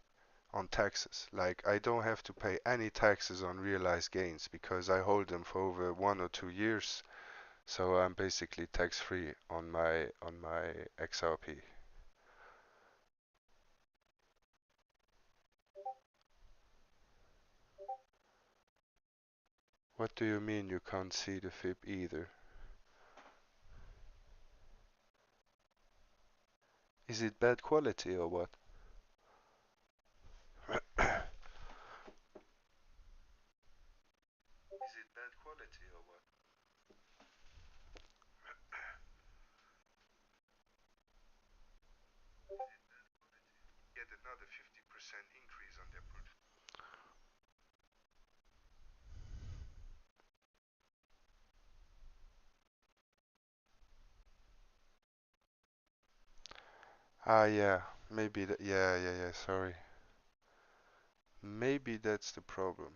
on taxes. Like I don't have to pay any taxes on realized gains because I hold them for over 1 or 2 years. So I'm basically tax free on my XRP. What do you mean you can't see the FIP either? Is it bad quality or what? Is it bad quality or what? Get another 50% increase on their portfolio. Ah, yeah, maybe that. Yeah, yeah, yeah. Sorry. Maybe that's the problem.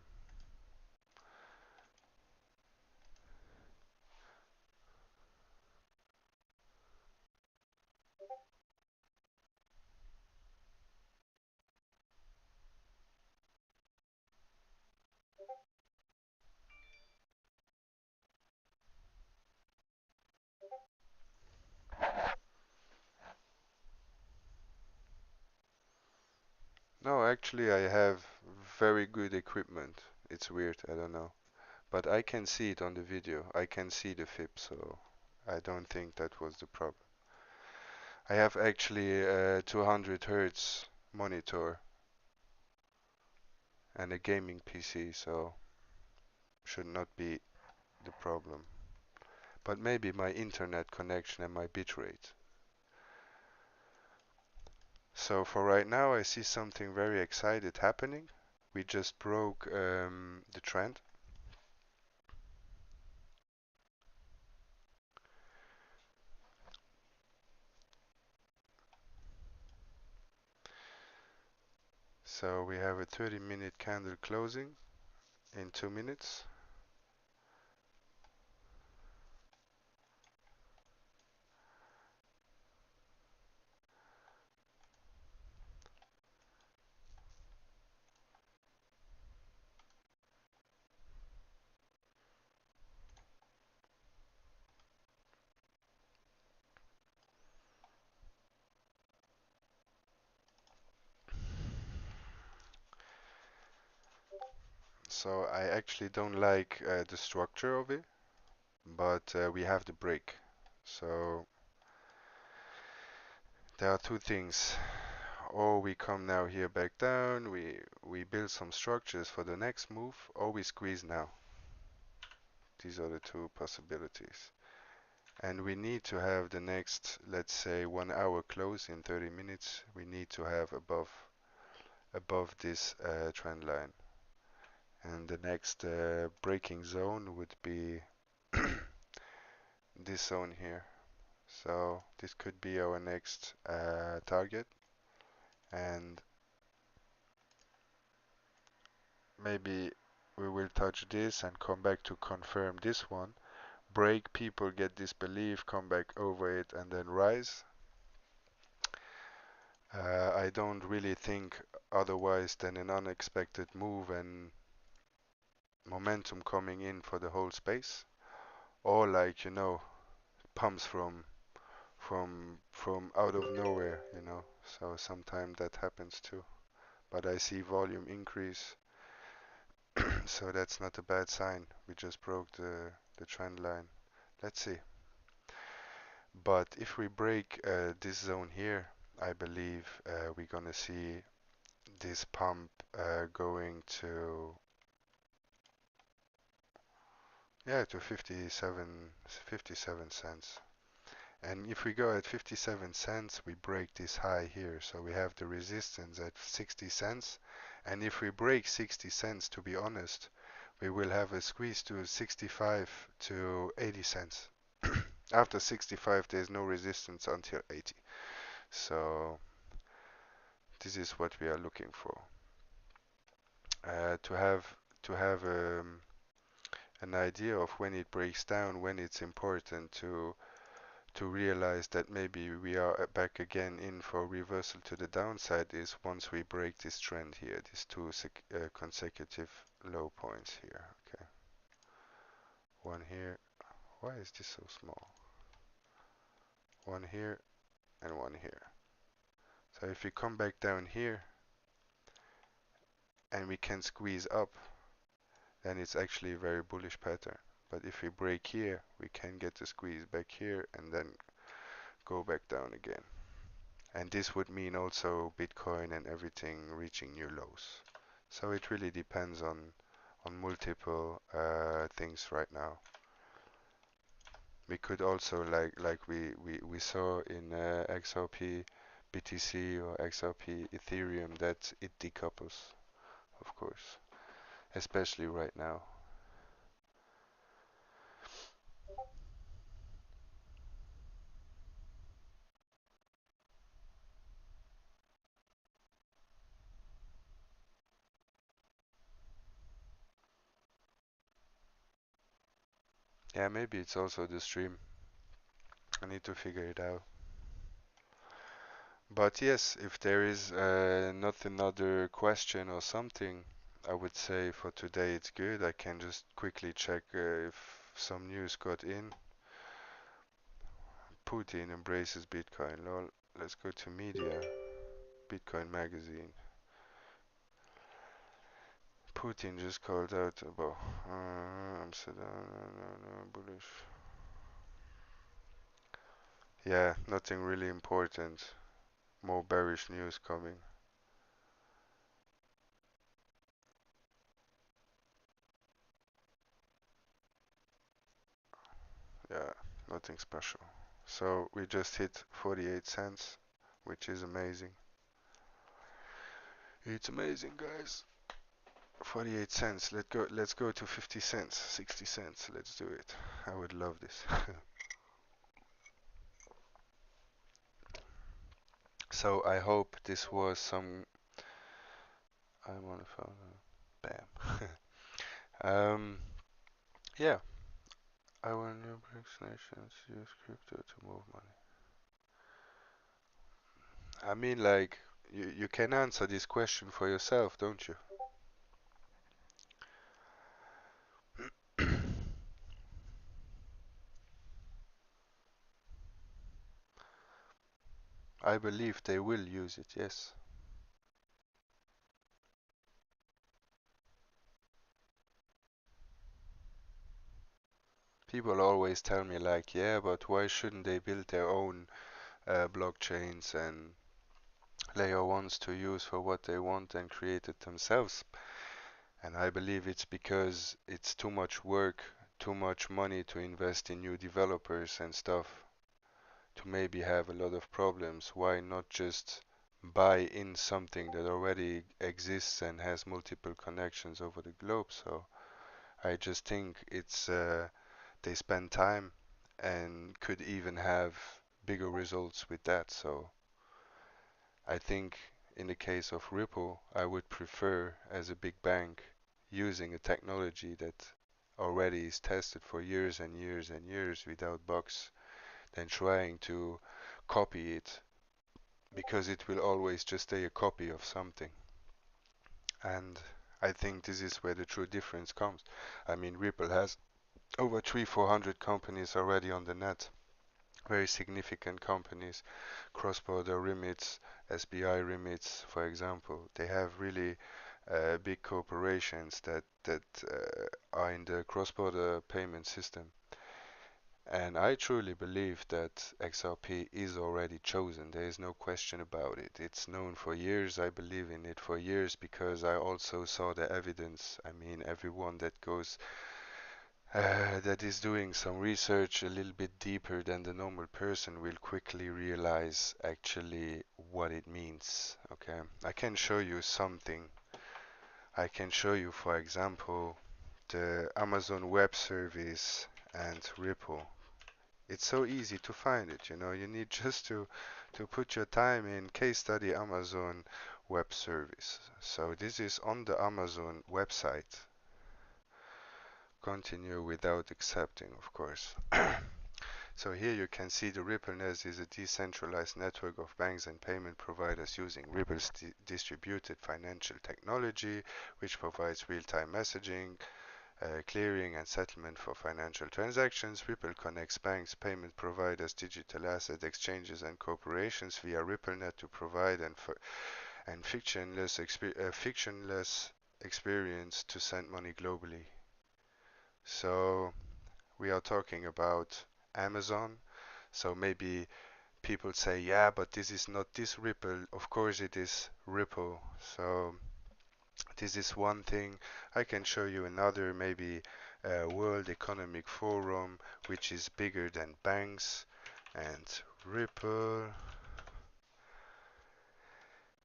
No, actually, I have very good equipment. It's weird, I don't know. But I can see it on the video. I can see the FIP, so I don't think that was the problem. I have actually a 200 hertz monitor and a gaming PC, so should not be the problem. But maybe my internet connection and my bitrate. So for right now, I see something very excited happening. We just broke the trend. So we have a 30-minute candle closing in 2 minutes. So I actually don't like the structure of it, but we have the break. So there are two things. Or we come now here back down, we build some structures for the next move, or we squeeze now. These are the two possibilities. And we need to have the next, let's say, 1 hour close in 30 minutes. We need to have above this trend line. And the next breaking zone would be this zone here. So this could be our next target, and maybe we will touch this and come back to confirm this one. Break, people get disbelief, come back over it, and then rise. I don't really think otherwise than an unexpected move and momentum coming in for the whole space, or like pumps from out of nowhere. So sometimes that happens too. But I see volume increase, so that's not a bad sign. We just broke the trend line. Let's see. But if we break this zone here, I believe we're gonna see this pump going to, yeah, to 57 cents. And if we go at 57 cents, we break this high here. So we have the resistance at 60 cents. And if we break 60 cents, to be honest, we will have a squeeze to 65 to 80 cents. After 65, there's no resistance until 80. So this is what we are looking for. To have an idea of when it breaks down, when it's important to realize that maybe we are back again in for reversal to the downside is once we break this trend here, these two consecutive low points here. Okay, one here, Why is this so small? One here and one here. So if we come back down here and we can squeeze up, then it's actually a very bullish pattern. But if we break here, we can get the squeeze back here and then go back down again. And this would mean also Bitcoin and everything reaching new lows. So it really depends on multiple things right now. We could also like we saw in XRP, BTC or XRP Ethereum that it decouples, of course, especially right now. Yeah, maybe it's also the stream. I need to figure it out. But yes, if there is not another question or something, I would say for today it's good. I can just quickly check if some news got in. Putin embraces Bitcoin. Lol. Let's go to media. Bitcoin magazine. Putin just called out about Amsterdam, bullish. Yeah, nothing really important. More bearish news coming. Yeah, nothing special. So we just hit 48 cents, which is amazing. It's amazing, guys. 48 cents. Let's go to 50 cents, 60 cents. Let's do it. I would love this. So I hope this was some. I'm on the phone. Bam. Yeah. I want new BRICS nations use crypto to move money. I mean, like, you can answer this question for yourself, don't you? I believe they will use it, yes. People always tell me, like, yeah, but why shouldn't they build their own blockchains and layer ones to use for what they want and create it themselves? And I believe it's because it's too much work, too much money to invest in new developers and stuff to maybe have a lot of problems. Why not just buy in something that already exists and has multiple connections over the globe? So I just think it's they spend time and could even have bigger results with that. So I think in the case of Ripple, I would prefer as a big bank using a technology that already is tested for years and years and years without bugs than trying to copy it, because it will always just stay a copy of something. And I think this is where the true difference comes. I mean, Ripple has over 300-400 companies already on the net, very significant companies, cross-border remits, SBI remits, for example. They have really big corporations that are in the cross-border payment system. And I truly believe that XRP is already chosen. There is no question about it. It's known for years. I believe in it for years because I also saw the evidence. I mean, everyone that goes, that is doing some research a little bit deeper than the normal person will quickly realize actually what it means. Okay, I can show you something. I can show you, for example, the Amazon Web Service and Ripple. It's so easy to find it, you know. You need just to put your time in case study Amazon Web Service. So this is on the Amazon website. Continue without accepting, of course. So here you can see the RippleNet is a decentralized network of banks and payment providers using Ripple's distributed financial technology, which provides real-time messaging, clearing and settlement for financial transactions. Ripple connects banks, payment providers, digital asset exchanges, and corporations via RippleNet to provide and frictionless experience to send money globally. So we are talking about Amazon. So maybe people say, yeah, but this is not this Ripple. Of course it is Ripple. So this is one thing. I can show you another, maybe World Economic Forum, which is bigger than banks, and Ripple.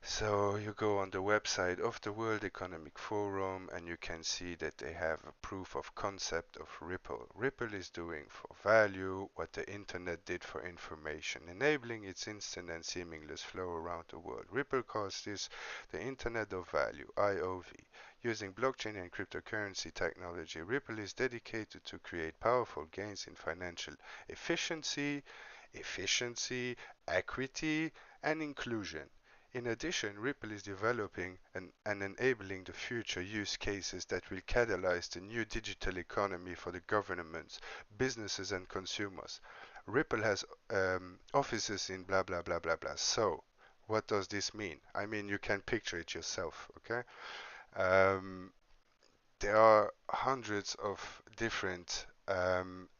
So you go on the website of the World Economic Forum and you can see that they have a proof of concept of Ripple. Ripple is doing for value what the internet did for information, enabling its instant and seamless flow around the world. Ripple calls this the Internet of Value, IOV. Using blockchain and cryptocurrency technology, Ripple is dedicated to create powerful gains in financial efficiency, equity, and inclusion. In addition, Ripple is developing and enabling the future use cases that will catalyze the new digital economy for the governments, businesses, and consumers. Ripple has offices in blah blah blah blah blah. So, what does this mean? I mean, you can picture it yourself, okay? Um, there are hundreds of different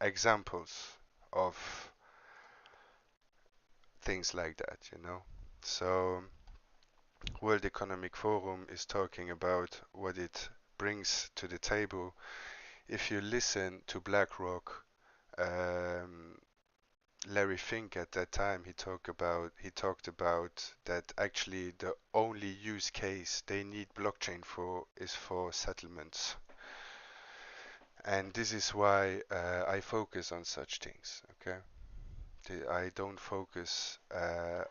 examples of things like that, you know? So, World Economic Forum is talking about what it brings to the table. If you listen to BlackRock, um, Larry Fink at that time he talked about that actually the only use case they need blockchain for is for settlements. And this is why I focus on such things. Okay, I don't focus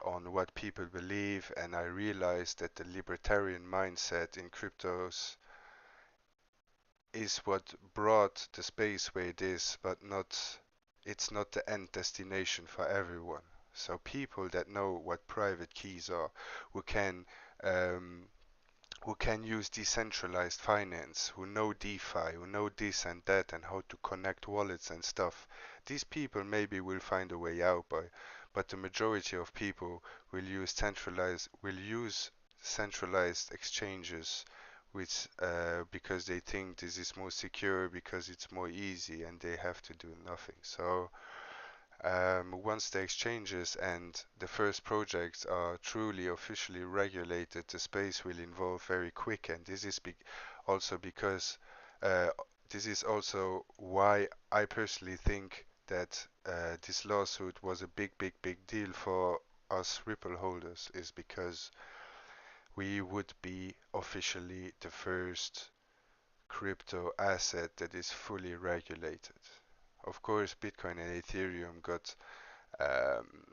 on what people believe, and I realize that the libertarian mindset in cryptos is what brought the space where it is, but it's not the end destination for everyone. So people that know what private keys are, who can um, who can use decentralized finance, who know DeFi, who know this and that, and how to connect wallets and stuff. These people maybe will find a way out, but the majority of people will use centralized exchanges, which because they think this is more secure, because it's more easy, and they have to do nothing. So once the exchanges and the first projects are truly officially regulated, the space will evolve very quick, and also because uh, this is also why I personally think that this lawsuit was a big deal for us Ripple holders, is because we would be officially the first crypto asset that is fully regulated. Of course, Bitcoin and Ethereum got um,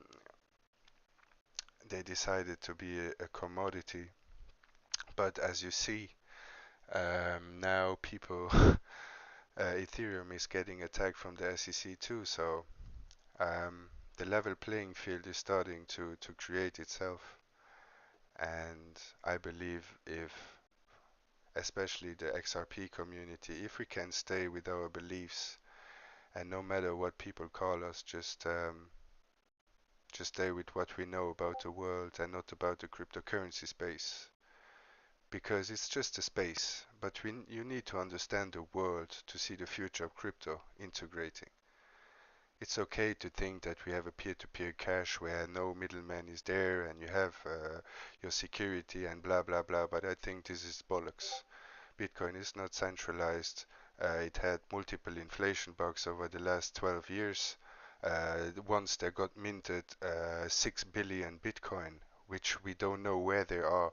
they decided to be a commodity. But as you see, now people, Ethereum is getting attacked from the SEC too. So the level playing field is starting to create itself. And I believe if, especially the XRP community, if we can stay with our beliefs and no matter what people call us, just stay with what we know about the world and not about the cryptocurrency space. Because it's just a space, but you need to understand the world to see the future of crypto integrating. It's okay to think that we have a peer-to-peer cash where no middleman is there and you have your security and blah blah blah, but I think this is bollocks. Bitcoin is not centralized. It had multiple inflation bugs over the last 12 years. Once they got minted 6 billion Bitcoin, which we don't know where they are.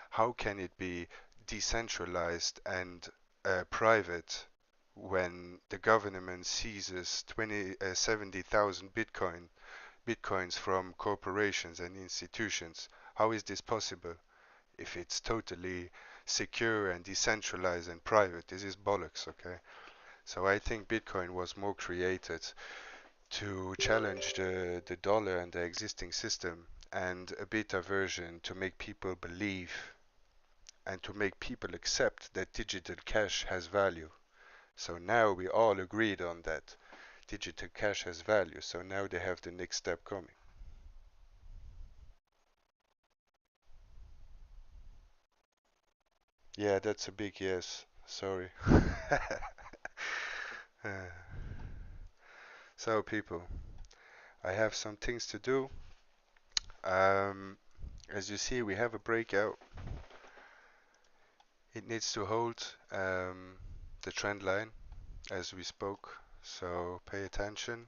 How can it be decentralized and private when the government seizes 70,000 bitcoins from corporations and institutions? How is this possible if it's totally secure and decentralized and private? This is bollocks, okay? So I think Bitcoin was more created to challenge the dollar and the existing system, and a beta version to make people believe and to make people accept that digital cash has value. So now we all agreed on that digital cash has value. So now they have the next step coming. Yeah, that's a big yes. Sorry. Uh, so people, I have some things to do. Um, as you see, we have a breakout. It needs to hold the trend line as we spoke. So pay attention.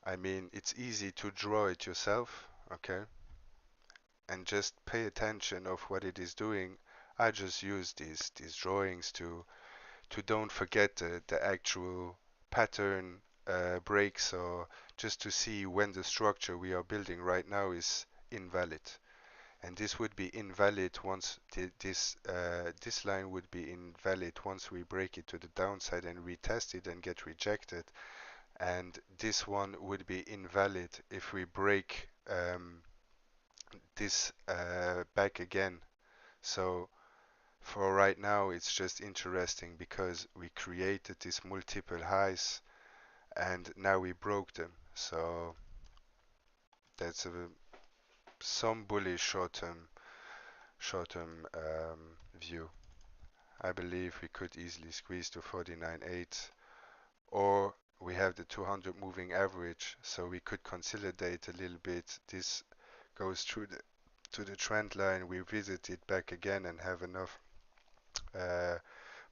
I mean, it's easy to draw it yourself, okay? And just pay attention of what it is doing. I just use these drawings to don't forget the actual pattern breaks, or just to see when the structure we are building right now is invalid. And this would be invalid once this line would be invalid once we break it to the downside and retest it and get rejected. And this one would be invalid if we break this back again. So for right now, it's just interesting because we created these multiple highs and now we broke them. So that's some bullish short-term view. I believe we could easily squeeze to 49.8, or we have the 200 moving average, so we could consolidate a little bit. This goes through to the trend line, we visit it back again and have enough uh,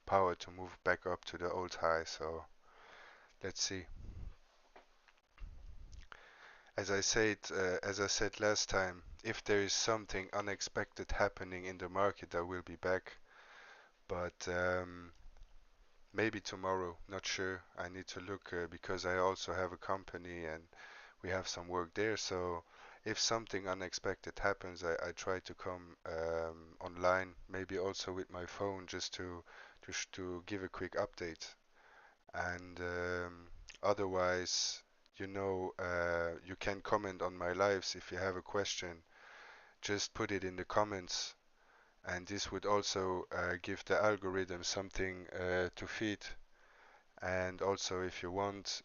power to move back up to the old high. So let's see. As I said last time, if there is something unexpected happening in the market, I will be back. But maybe tomorrow, not sure. I need to look because I also have a company and we have some work there. So if something unexpected happens, I try to come online, maybe also with my phone, just to give a quick update. And otherwise, you can comment on my lives if you have a question. Just put it in the comments, and this would also give the algorithm something to feed. And also, if you want,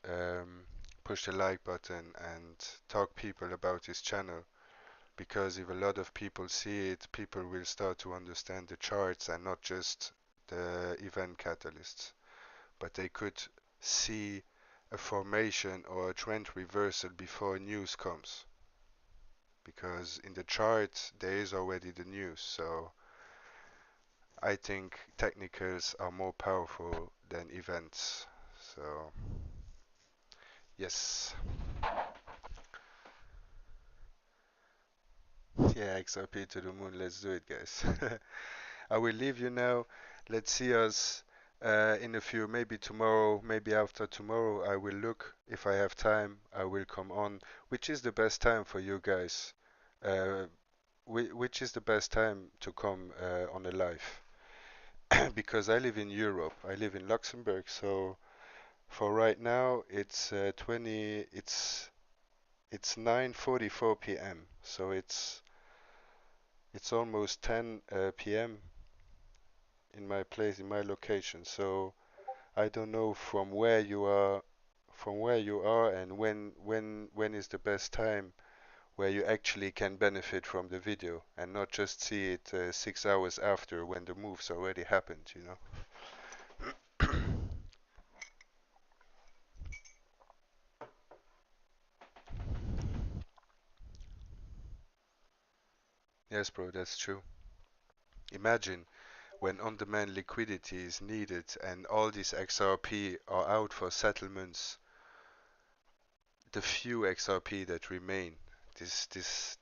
push the like button and talk people about this channel. Because if a lot of people see it, people will start to understand the charts and not just the event catalysts. But they could see a formation or a trend reversal before news comes. Because in the chart, there is already the news. So I think technicals are more powerful than events. So, yes. Yeah, XRP to the moon. Let's do it, guys. I will leave you now. Let's see us in a few, maybe tomorrow, maybe after tomorrow. I will look if I have time. I will come on. Which is the best time for you guys? Uh, which is the best time to come on a live? Because I live in Europe. I live in Luxembourg. So for right now, it's 20. It's 9:44 p.m. So it's almost 10 p.m. in my place, in my location. So I don't know from where you are, and when is the best time where you actually can benefit from the video and not just see it 6 hours after when the moves already happened, you know. Yes, bro, that's true. Imagine when on-demand liquidity is needed and all these XRP are out for settlements, the few XRP that remain, this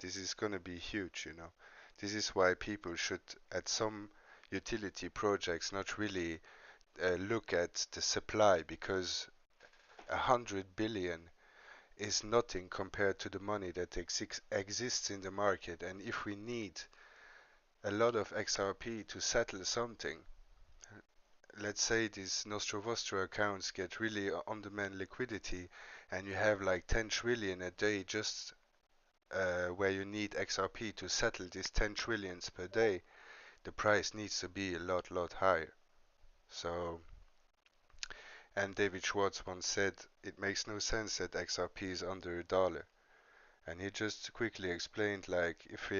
is gonna be huge, you know. This is why people should, at some utility projects, not really look at the supply, because 100 billion is nothing compared to the money that exists in the market. And if we need a lot of XRP to settle something, let's say these Nostrovostro accounts get really on-demand liquidity, and you have like 10 trillion a day just where you need XRP to settle these 10 trillions per day, the price needs to be a lot higher. So And David Schwartz once said, it makes no sense that XRP is under $1. And he just quickly explained, like, if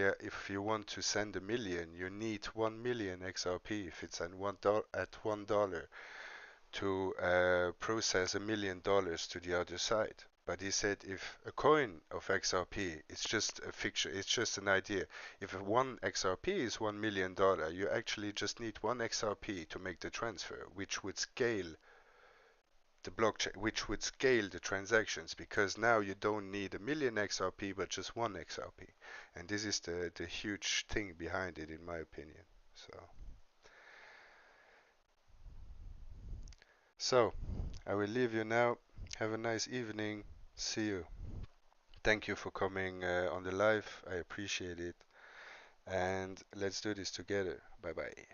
you want to send 1 million, you need 1 million XRP if it's at $1 to process $1 million to the other side. But he said if a coin of XRP, it's just a fixture, it's just an idea. If one XRP is $1 million, you actually just need one XRP to make the transfer, which would scale the blockchain, which would scale the transactions, because now you don't need 1 million XRP but just one XRP. And this is the huge thing behind it, in my opinion. So I will leave you now. Have a nice evening. See you. Thank you for coming on the live. I appreciate it. And let's do this together. Bye bye.